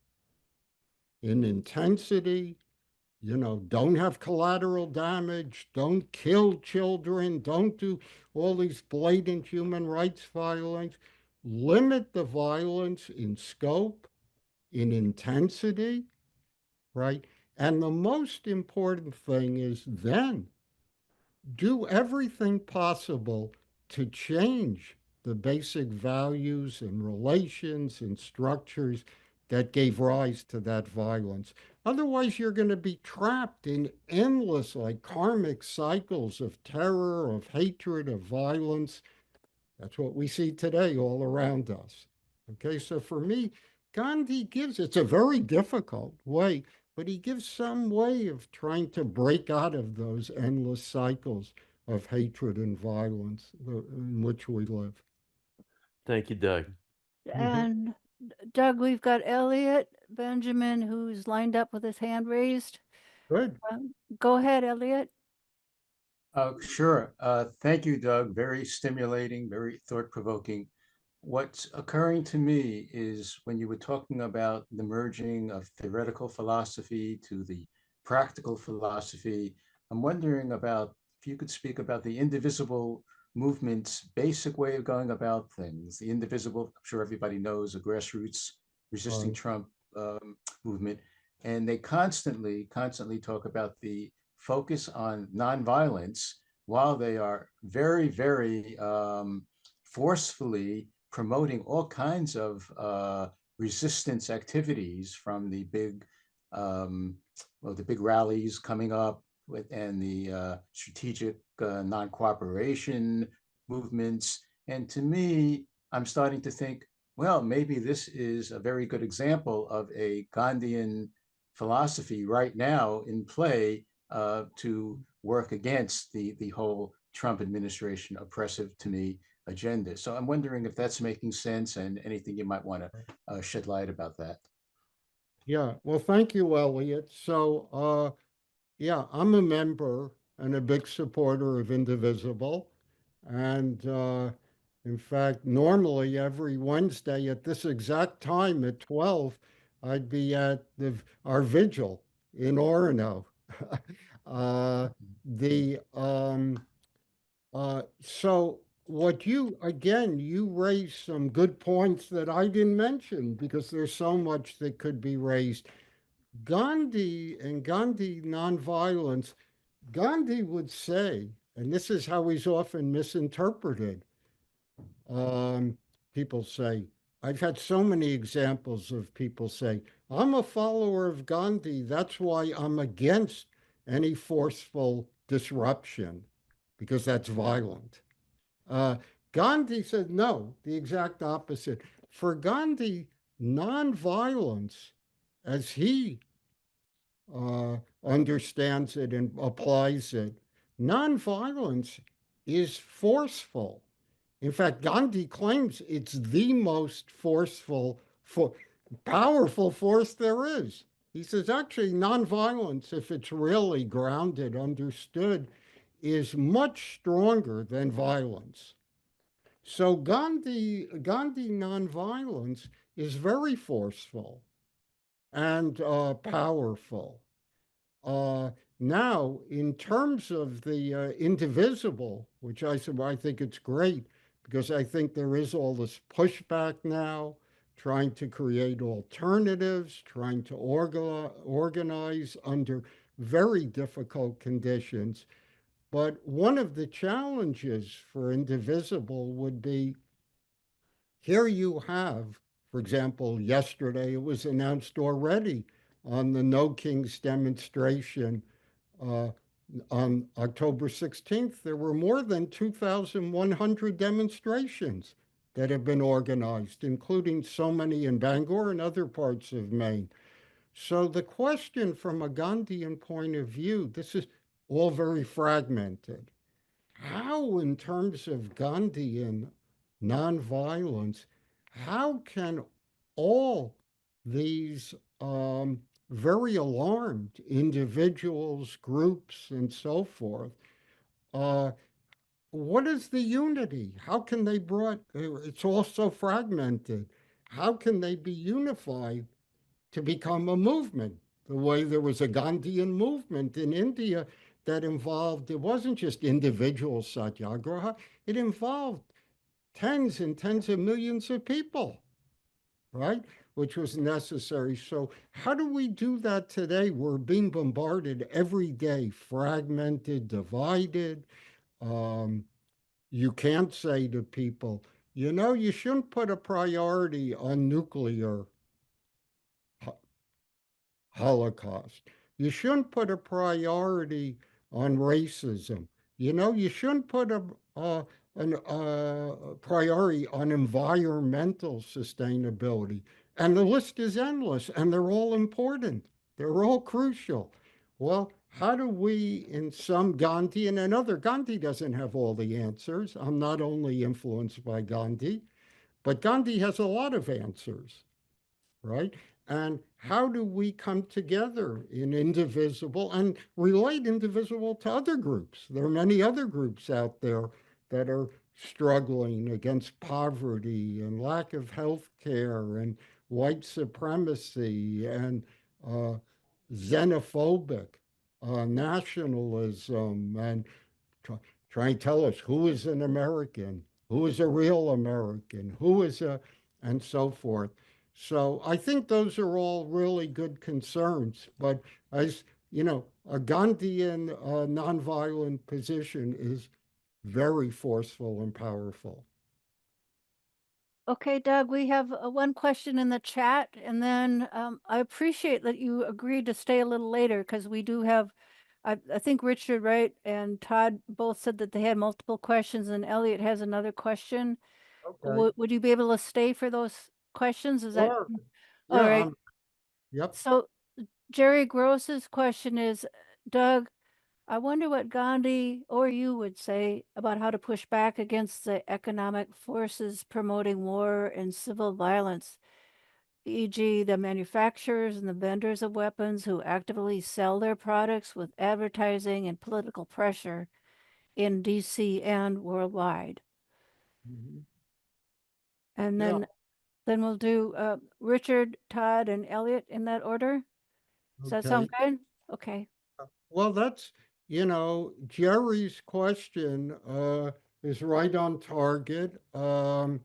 in intensity. Don't have collateral damage, don't kill children, don't do all these blatant human rights violence, limit the violence in scope, in intensity, right? And the most important thing is then do everything possible to change the basic values and relations and structures that gave rise to that violence. Otherwise, you're going to be trapped in endless, like karmic cycles of terror, of hatred, of violence. That's what we see today all around us. Okay, so for me, Gandhi gives, it's a very difficult way, but he gives some way of trying to break out of those endless cycles of hatred and violence in which we live. Thank you, Doug. And Doug, we've got Elliot Benjamin who's lined up with his hand raised. Good. Go ahead, Elliot. Sure. Thank you, Doug. Very stimulating, very thought-provoking. What's occurring to me is when you were talking about the merging of theoretical philosophy to the practical philosophy, I'm wondering about if you could speak about the indivisible movement's basic way of going about things. The indivisible, I'm sure everybody knows, a grassroots resisting Right. Trump movement. And they constantly talk about the focus on nonviolence while they are very, very forcefully promoting all kinds of resistance activities from the big, the big rallies coming up with, and the strategic non-cooperation movements. And to me, I'm starting to think, well, maybe this is a very good example of a Gandhian philosophy right now in play to work against the whole Trump administration oppressive, to me, agenda. So I'm wondering if that's making sense and anything you might want to shed light about that. Yeah. Well, thank you, Elliot. So, yeah, I'm a member and a big supporter of Indivisible. And in fact, normally every Wednesday at this exact time at 12, I'd be at our vigil in Orono. uh, the so what you again, you raised some good points that I didn't mention because there's so much that could be raised. Gandhi and Gandhi nonviolence, Gandhi would say, and this is how he's often misinterpreted. Um, People say, I've had so many examples of people say, I'm a follower of Gandhi. That's why I'm against any forceful disruption because that's violent. Uh, Gandhi said, no, the exact opposite. For Gandhi, nonviolence, as he understands it and applies it, nonviolence is forceful. In fact, Gandhi claims it's the most forceful, powerful force there is. He says actually, nonviolence, if it's really grounded, understood, is much stronger than violence. So Gandhi nonviolence is very forceful and powerful. Uh, Now, in terms of the indivisible, which I said, well, I think it's great because I think there is all this pushback now, trying to create alternatives, trying to organize under very difficult conditions. But one of the challenges for indivisible would be here you have, for example, yesterday it was announced already on the No Kings demonstration uh, on October 16th, there were more than 2,100 demonstrations that have been organized, including so many in Bangor and other parts of Maine. So the question from a Gandhian point of view, this is all very fragmented. How, in terms of Gandhian nonviolence, how can all these very alarmed individuals, groups, and so forth, uh, what is the unity? How can they it's all so fragmented. How can they be unified to become a movement? The way there was a Gandhian movement in India that involved, it wasn't just individual satyagraha, it involved tens and tens of millions of people, right? Which was necessary. So, how do we do that today? We're being bombarded every day, fragmented, divided. Um, you can't say to people, you shouldn't put a priority on nuclear Holocaust. You shouldn't put a priority on racism. You shouldn't put a priority on environmental sustainability. And the list is endless, and they're all important. They're all crucial. Well, how do we, in some Gandhi and another, Gandhi doesn't have all the answers. I'm not only influenced by Gandhi, but Gandhi has a lot of answers, right? And how do we come together in indivisible and relate indivisible to other groups? There are many other groups out there that are struggling against poverty and lack of health care and white supremacy and uh, xenophobic nationalism and try, try and tell us who is an American, who is a real American, who is a, and so forth. So I think those are all really good concerns. But as a Gandhian nonviolent position is very forceful and powerful. Okay, Doug, we have one question in the chat, and then I appreciate that you agreed to stay a little later because we do have, I think Richard, right, and Todd both said that they had multiple questions, and Elliot has another question. Okay. Would you be able to stay for those questions? Is that Sure. all Yeah. right? Yep. So Jerry Gross's question is, Doug, I wonder what Gandhi or you would say about how to push back against the economic forces promoting war and civil violence, e.g., the manufacturers and the vendors of weapons who actively sell their products with advertising and political pressure in DC and worldwide. Mhm. And Yeah. then we'll do Richard, Todd, and Elliot in that order. Does that Okay. sound good? Okay. Well, Jerry's question is right on target. And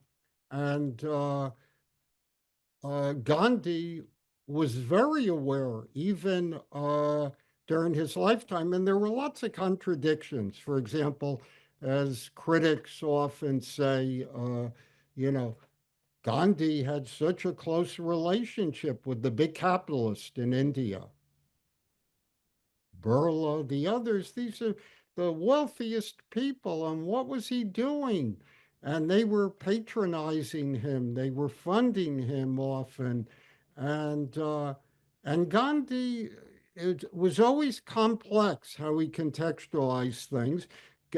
Gandhi was very aware, even during his lifetime, and there were lots of contradictions. For example, as critics often say, you know, Gandhi had such a close relationship with the big capitalist in India. Burla, the others, these are the wealthiest people. And what was he doing? And they were patronizing him. They were funding him often. And, uh, and Gandhi, it was always complex how he contextualized things.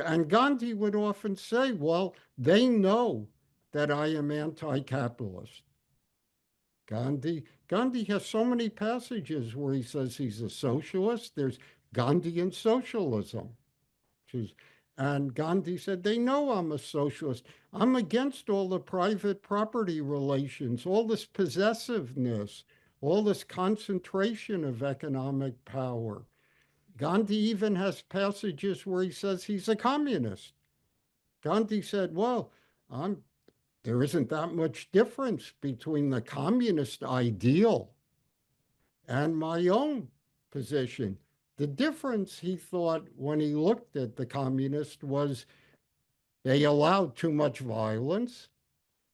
And Gandhi would often say, well, they know that I am anti-capitalist. Gandhi has so many passages where he says he's a socialist. There's Gandhian socialism, and Gandhi said, they know I'm a socialist. I'm against all the private property relations, all this possessiveness, all this concentration of economic power. Gandhi even has passages where he says he's a communist. Gandhi said, well, I'm there isn't that much difference between the communist ideal and my own position. The difference, he thought, when he looked at the communists was they allowed too much violence.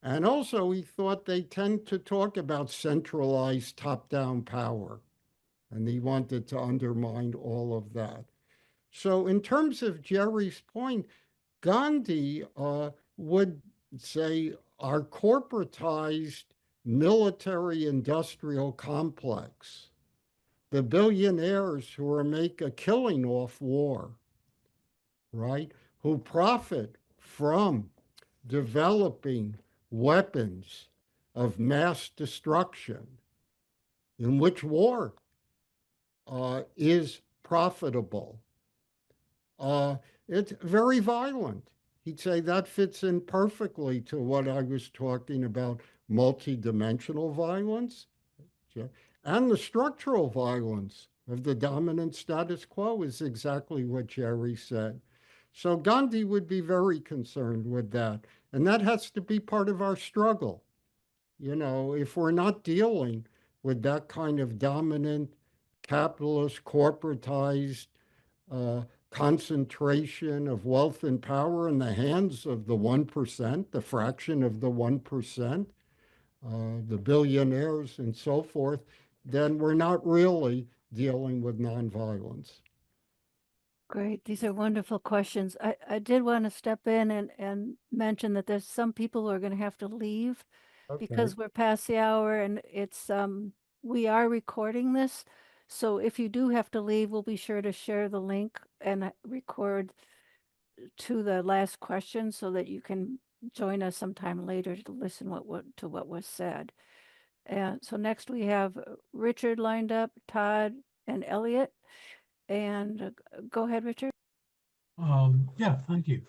And also, he thought they tend to talk about centralized top down power. And he wanted to undermine all of that. So, in terms of Jerry's point, Gandhi would say our corporatized military industrial complex, the billionaires who are make a killing off war, right? Who profit from developing weapons of mass destruction, in which war is profitable. Uh, it's very violent. He'd say that fits in perfectly to what I was talking about multidimensional violence. And the structural violence of the dominant status quo is exactly what Jerry said. So Gandhi would be very concerned with that. And that has to be part of our struggle. If we're not dealing with that kind of dominant, capitalist, corporatized concentration of wealth and power in the hands of the 1%, the fraction of the 1%, the billionaires and so forth, then we're not really dealing with nonviolence. Great. These are wonderful questions. I did want to step in and mention that there's some people who are going to have to leave because we're past the hour, and it's we are recording this. So if you do have to leave, we'll be sure to share the link and record to the last question so that you can join us sometime later to listen to what was said. And so next we have Richard lined up, Todd and Elliot. And go ahead, Richard. Yeah, thank you.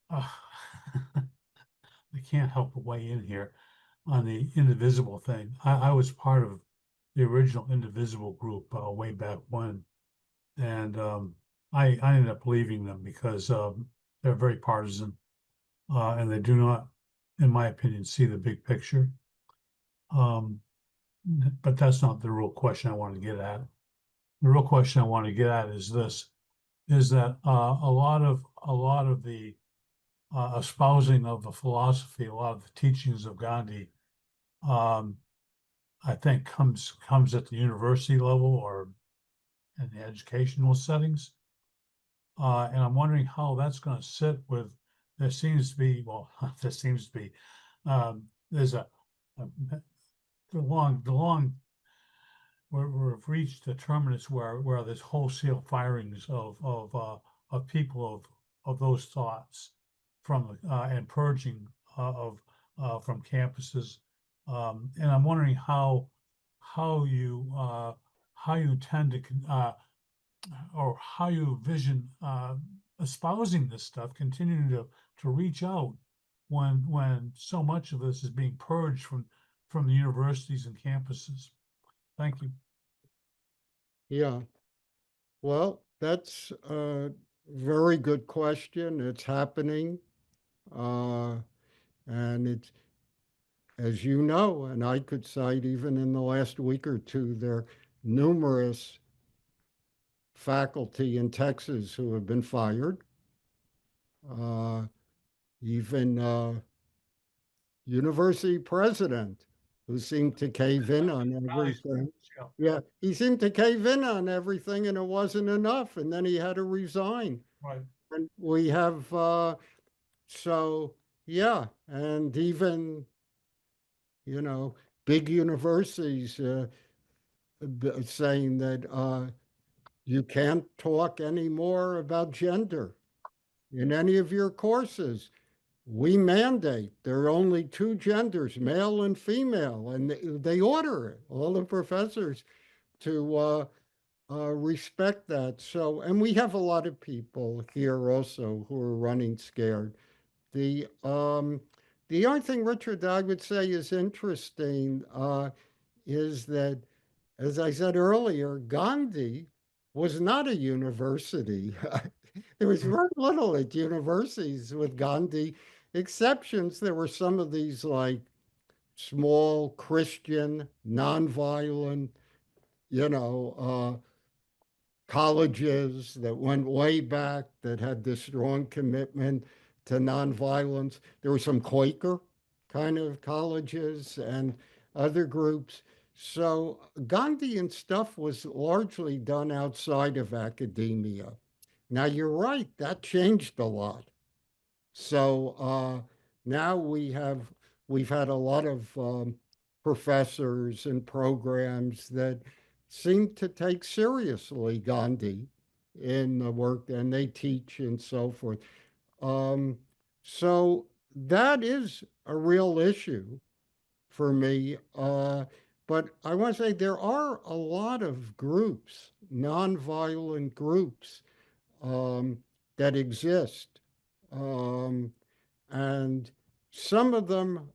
I can't help but weigh in here on the indivisible thing. I was part of the original indivisible group way back when, and I ended up leaving them because they're very partisan, and they do not, in my opinion, see the big picture. But that's not the real question I want to get at. The real question I want to get at is this: is that a lot of the espousing of the philosophy, a lot of the teachings of Gandhi, I think comes at the university level or in the educational settings, and I'm wondering how that's going to sit with. There seems to be, well, there seems to be, there's the long we've reached the terminus where there's wholesale firings of people of those thoughts from and purging of from campuses, and I'm wondering how you tend to or how you vision espousing this stuff, continuing to reach out when so much of this is being purged from the universities and campuses. Thank you. Yeah. Well, that's a very good question. It's happening. And it's, as you know, and I could cite even in the last week or two, there are numerous faculty in Texas who have been fired. Even university president who seemed to cave in on everything. Yeah, he seemed to cave in on everything, and it wasn't enough, and then he had to resign. Right. And we have so yeah, and even big universities saying that you can't talk anymore about gender in any of your courses. We mandate there are only two genders, male and female, and they order it, all the professors, to respect that. So, and we have a lot of people here also who are running scared. The only thing, Richard, that I would say is interesting is that, as I said earlier, Gandhi was not a university. There was very little at universities with Gandhi exceptions. There were some of these like small Christian, nonviolent, you know, colleges that went way back that had this strong commitment to nonviolence. There were some Quaker kind of colleges and other groups. So Gandhian stuff was largely done outside of academia. Now you're right, that changed a lot. So now we've had a lot of professors and programs that seem to take seriously Gandhi in the work, and they teach and so forth. Um, so that is a real issue for me. But I want to say there are a lot of groups, nonviolent groups, um, that exist. Um, and some of them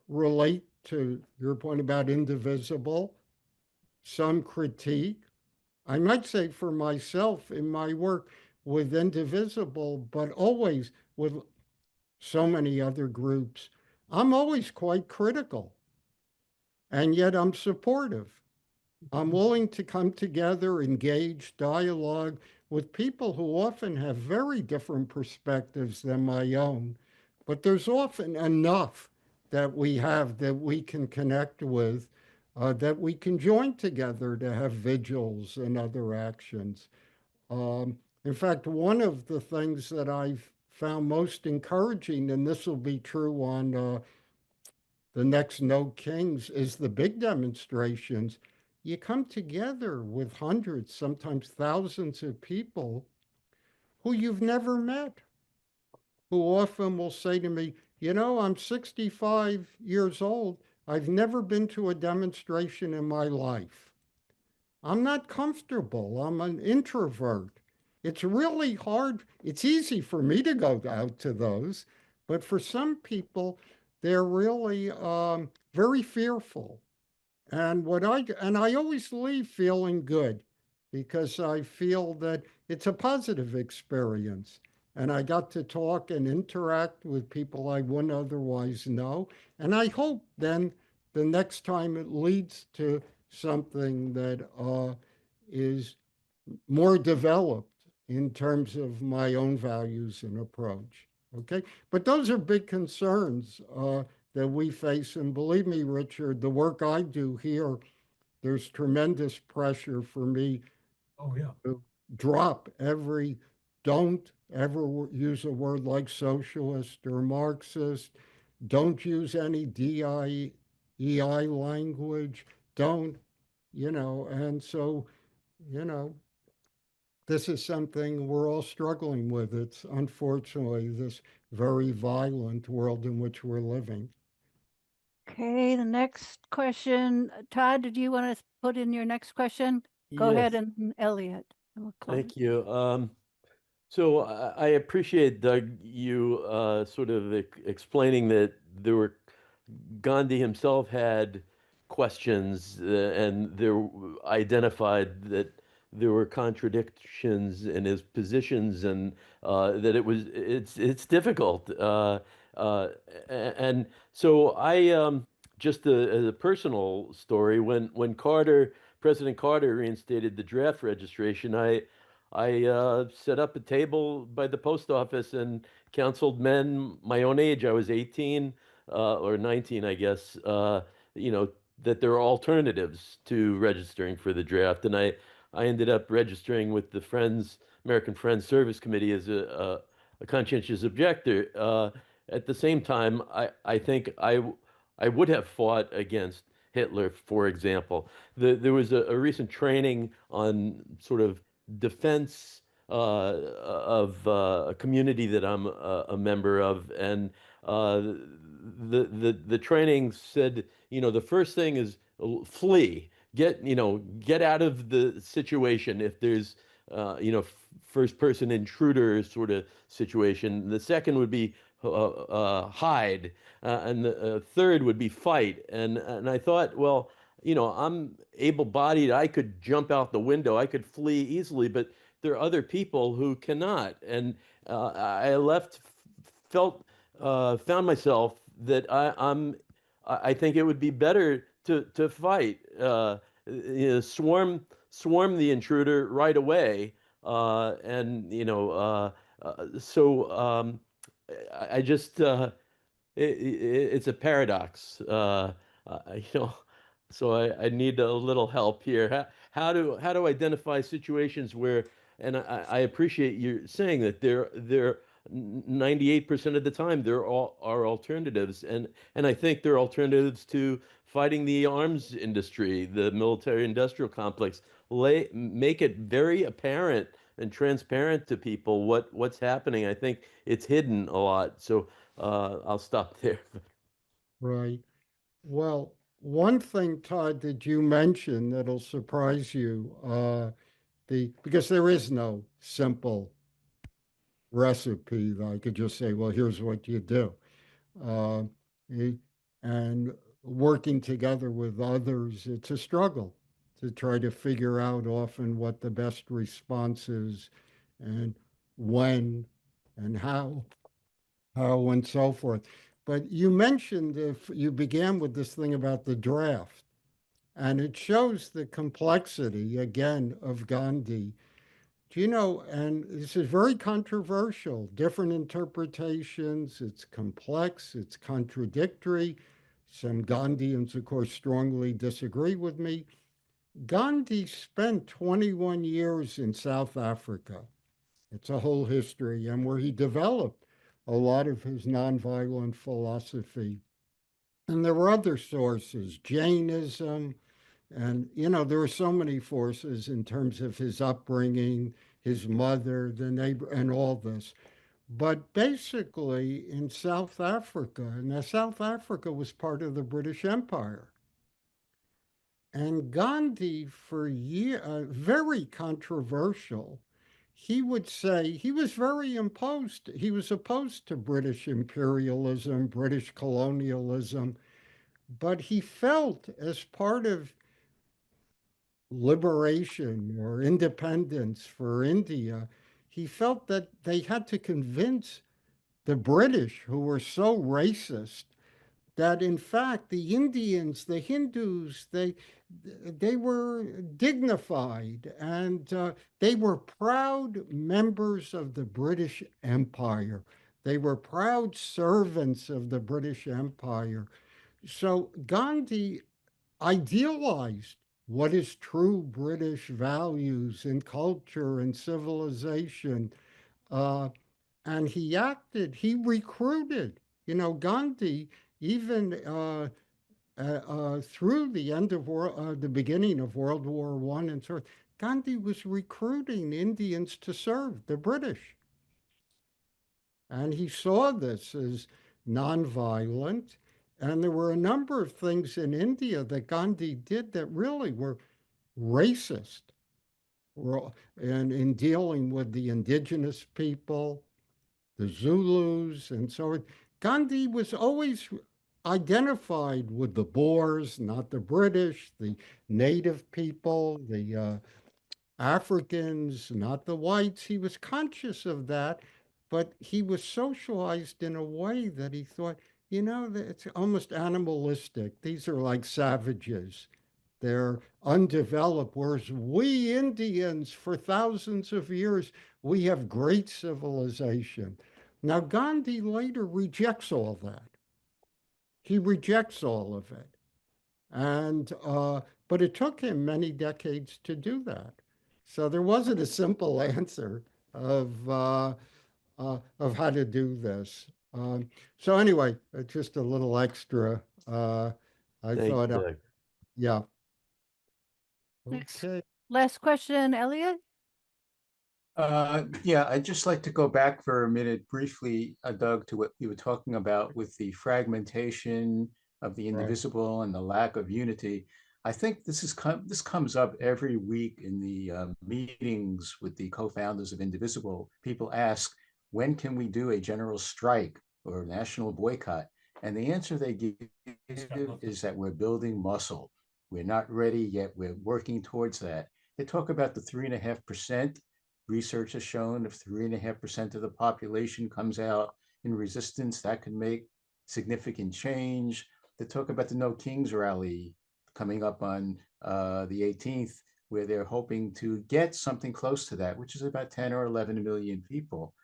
relate to your point about indivisible, some critique. I might say for myself in my work, with Indivisible, but always with so many other groups, I'm always quite critical, and yet I'm supportive. I'm willing to come together, engage, dialogue with people who often have very different perspectives than my own. But there's often enough that we have that we can connect with, that we can join together to have vigils and other actions. In fact, one of the things that I've found most encouraging, and this will be true on the next No Kings, is the big demonstrations. You come together with hundreds, sometimes thousands of people who you've never met, who often will say to me, you know, I'm 65 years old. I've never been to a demonstration in my life. I'm not comfortable. I'm an introvert. It's really hard. It's easy for me to go out to those, but for some people, they're really very fearful. And I always leave feeling good because I feel that it's a positive experience. And I got to talk and interact with people I wouldn't otherwise know. And I hope then the next time it leads to something that is more developed in terms of my own values and approach. Okay. But those are big concerns that we face. And believe me, Richard, the work I do here, there's tremendous pressure for me Oh, yeah. to drop every, don't ever use a word like socialist or Marxist. Don't use any DIEI language. Don't, and so, you know, this is something we're all struggling with. It's unfortunately this very violent world in which we're living. Okay, the next question. Todd, did you want to put in your next question? Go ahead, Yes, and Elliot. We'll close. thank you. So I appreciate, Doug, you sort of explaining that there were Gandhi himself had questions, and there identified that there were contradictions in his positions, and that it's difficult. And so I just as a personal story, when President Carter reinstated the draft registration, I set up a table by the post office and counseled men my own age. I was 18 or 19, I guess, you know, that there are alternatives to registering for the draft. And I ended up registering with the American Friends Service Committee as a conscientious objector. At the same time, I think I would have fought against Hitler, for example. There was a recent training on sort of defense of a community that I'm a member of, and the training said, you know, the first thing is flee, get out of the situation if there's first person intruder sort of situation. The second would be hide, and the third would be fight. And I thought, well, you know, I'm able-bodied. I could jump out the window. I could flee easily, but there are other people who cannot. And I found myself that I think it would be better to fight, swarm the intruder right away, and so I just it's a paradox, you know. So I need a little help here. How to identify situations where, and I appreciate you saying that there 98% of the time there are alternatives, and I think there are alternatives to fighting the arms industry, the military industrial complex. Make it very apparent and transparent to people what's happening. I think it's hidden a lot. So I'll stop there. Right. Well, one thing, Todd, that you mentioned that'll surprise you, because there is no simple recipe that I could just say, well, here's what you do. Uh, it- and working together with others, it's a struggle to try to figure out often what the best response is. And when and how and so forth. But you mentioned if you began with this thing about the draft, and it shows the complexity again of Gandhi. Do you know, and this is very controversial, different interpretations, it's complex, it's contradictory. Some Gandhians, of course, strongly disagree with me. Gandhi spent 21 years in South Africa. It's a whole history, and where he developed a lot of his nonviolent philosophy. And there were other sources, Jainism, and, there were so many forces in terms of his upbringing, his mother, the neighbor, and all this. But basically, in South Africa, and now South Africa was part of the British Empire. And Gandhi, for years, very controversial, he would say he was very opposed. He was opposed to British imperialism, British colonialism, but he felt as part of liberation or independence for India, he felt that they had to convince the British, who were so racist, that in fact the Indians, the Hindus, they were dignified and they were proud members of the British Empire. They were proud servants of the British Empire. So Gandhi idealized what is true British values and culture and civilization. Uh, and he recruited, Gandhi, even through the beginning of World War I and so on, Gandhi was recruiting Indians to serve the British. And he saw this as nonviolent. And there were a number of things in India that Gandhi did that really were racist. And in dealing with the indigenous people, the Zulus, and so on. Gandhi was always identified with the Boers, not the British, the native people, the Africans, not the whites. He was conscious of that, but he was socialized in a way that he thought, that it's almost animalistic. These are like savages. They're undeveloped, whereas we Indians, for thousands of years, we have great civilization. Now, Gandhi later rejects all that. He rejects all of it. And but it took him many decades to do that. So there wasn't a simple answer of how to do this. So anyway, just a little extra. I Thank thought, you, Doug. yeah. Next, Okay. last question, Elliot. Yeah, I'd just like to go back for a minute briefly, Doug, to what you were talking about with the fragmentation of the Right. indivisible and the lack of unity. I think this comes up every week in the meetings with the co-founders of Indivisible. People ask, when can we do a general strike or national boycott? And the answer they give is that we're building muscle. We're not ready yet. We're working towards that. They talk about the 3.5%. Research has shown if 3.5% of the population comes out in resistance, that could make significant change. They talk about the No Kings rally coming up on the 18th, where they're hoping to get something close to that, which is about 10 or 11 million people.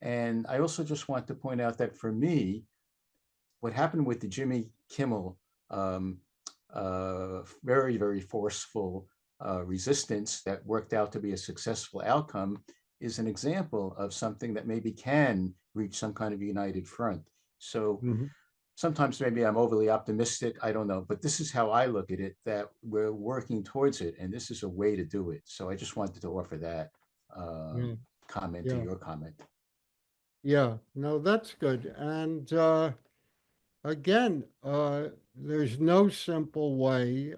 And I also just want to point out that for me, what happened with the Jimmy Kimmel very, very forceful resistance that worked out to be a successful outcome is an example of something that maybe can reach some kind of united front. So Mhm. sometimes maybe I'm overly optimistic, I don't know, but this is how I look at it, that we're working towards it, and this is a way to do it. So I just wanted to offer that Yeah. comment to Yeah. your comment. Yeah. No, that's good. And again, there's no simple way.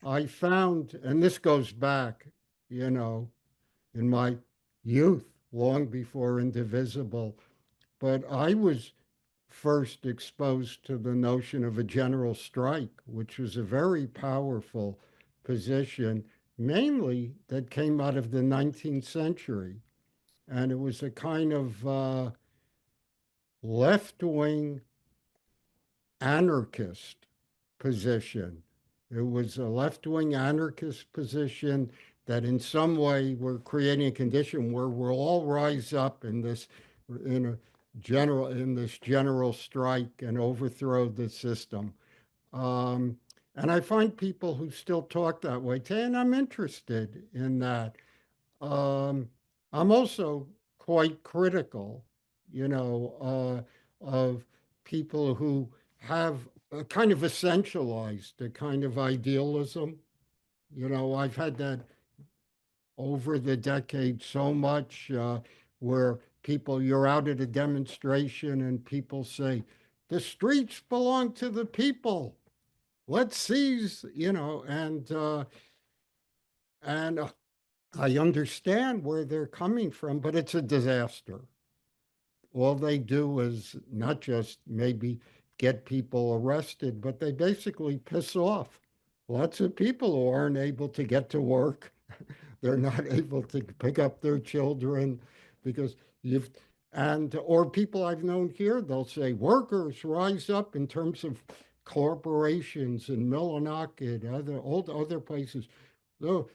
I found, and this goes back, you know, in my youth, long before Indivisible, but I was first exposed to the notion of a general strike, which was a very powerful position, mainly that came out of the 19th century. and it was a kind of left-wing anarchist position. It was a left-wing anarchist position that in some way we're creating a condition where we'll all rise up in this general strike and overthrow the system. Um, and I find people who still talk that way, and I'm interested in that. Um, I'm also quite critical, of people who have a kind of essentialized a kind of idealism. I've had that over the decades so much where you're out at a demonstration and people say, the streets belong to the people. Let's seize, and I understand where they're coming from, but it's a disaster. All they do is not just maybe get people arrested, but they basically piss off lots of people who aren't able to get to work. They're not able to pick up their children because you've, and, or people I've known here, they'll say, workers rise up in terms of corporations in Millinocket, other places. So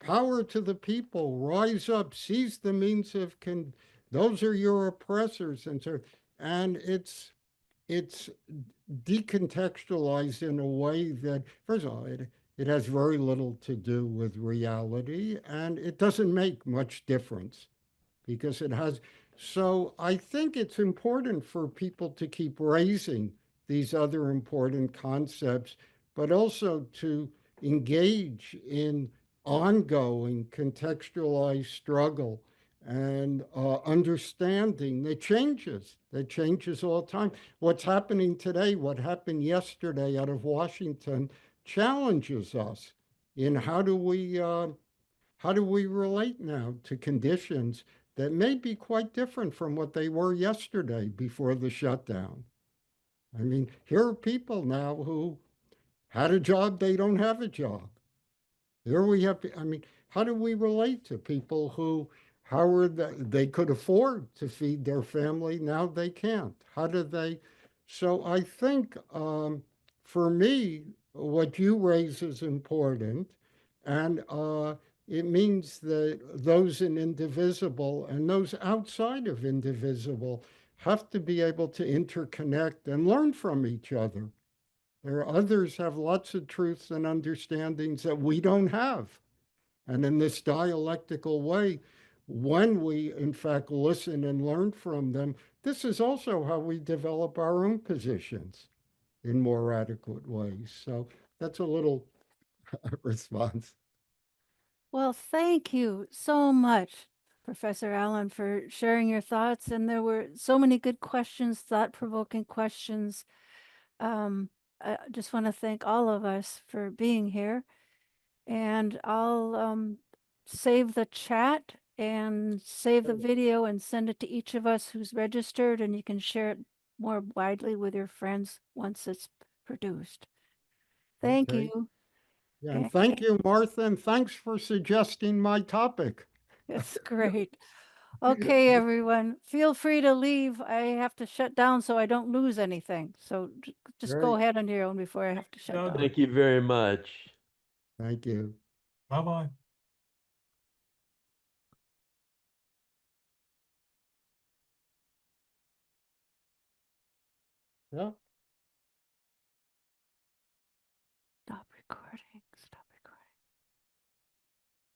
power to the people, rise up, seize the means of those are your oppressors, and it's decontextualized in a way that, first of all, it has very little to do with reality, and it doesn't make much difference because it has. So I think it's important for people to keep raising these other important concepts, but also to engage in ongoing contextualized struggle and understanding that changes all the time. What's happening today, what happened yesterday out of Washington, challenges us in how do we relate now to conditions that may be quite different from what they were yesterday before the shutdown? I mean, here are people now who had a job, they don't have a job. Here we have, I mean, how do we relate to people who, how are they could afford to feed their family, now they can't? How do they? So I think for me, what you raise is important. And it means that those in Indivisible and those outside of Indivisible have to be able to interconnect and learn from each other. There are others have lots of truths and understandings that we don't have. And in this dialectical way, when we in fact listen and learn from them, this is also how we develop our own positions in more adequate ways. So that's a little response. Well, thank you so much, Professor Allen, for sharing your thoughts. And there were so many good questions, thought-provoking questions. I just want to thank all of us for being here. And I'll save the chat and save the video and send it to each of us who's registered, and you can share it more widely with your friends once it's produced. Thank Okay. you. Yeah, and And thank you, Martha, and thanks for suggesting my topic. it's great. Okay, everyone, feel free to leave. I have to shut down so I don't lose anything. So just go Great. ahead on your own before I have to shut No, down. Thank you very much. Thank you. bye-bye. Yeah.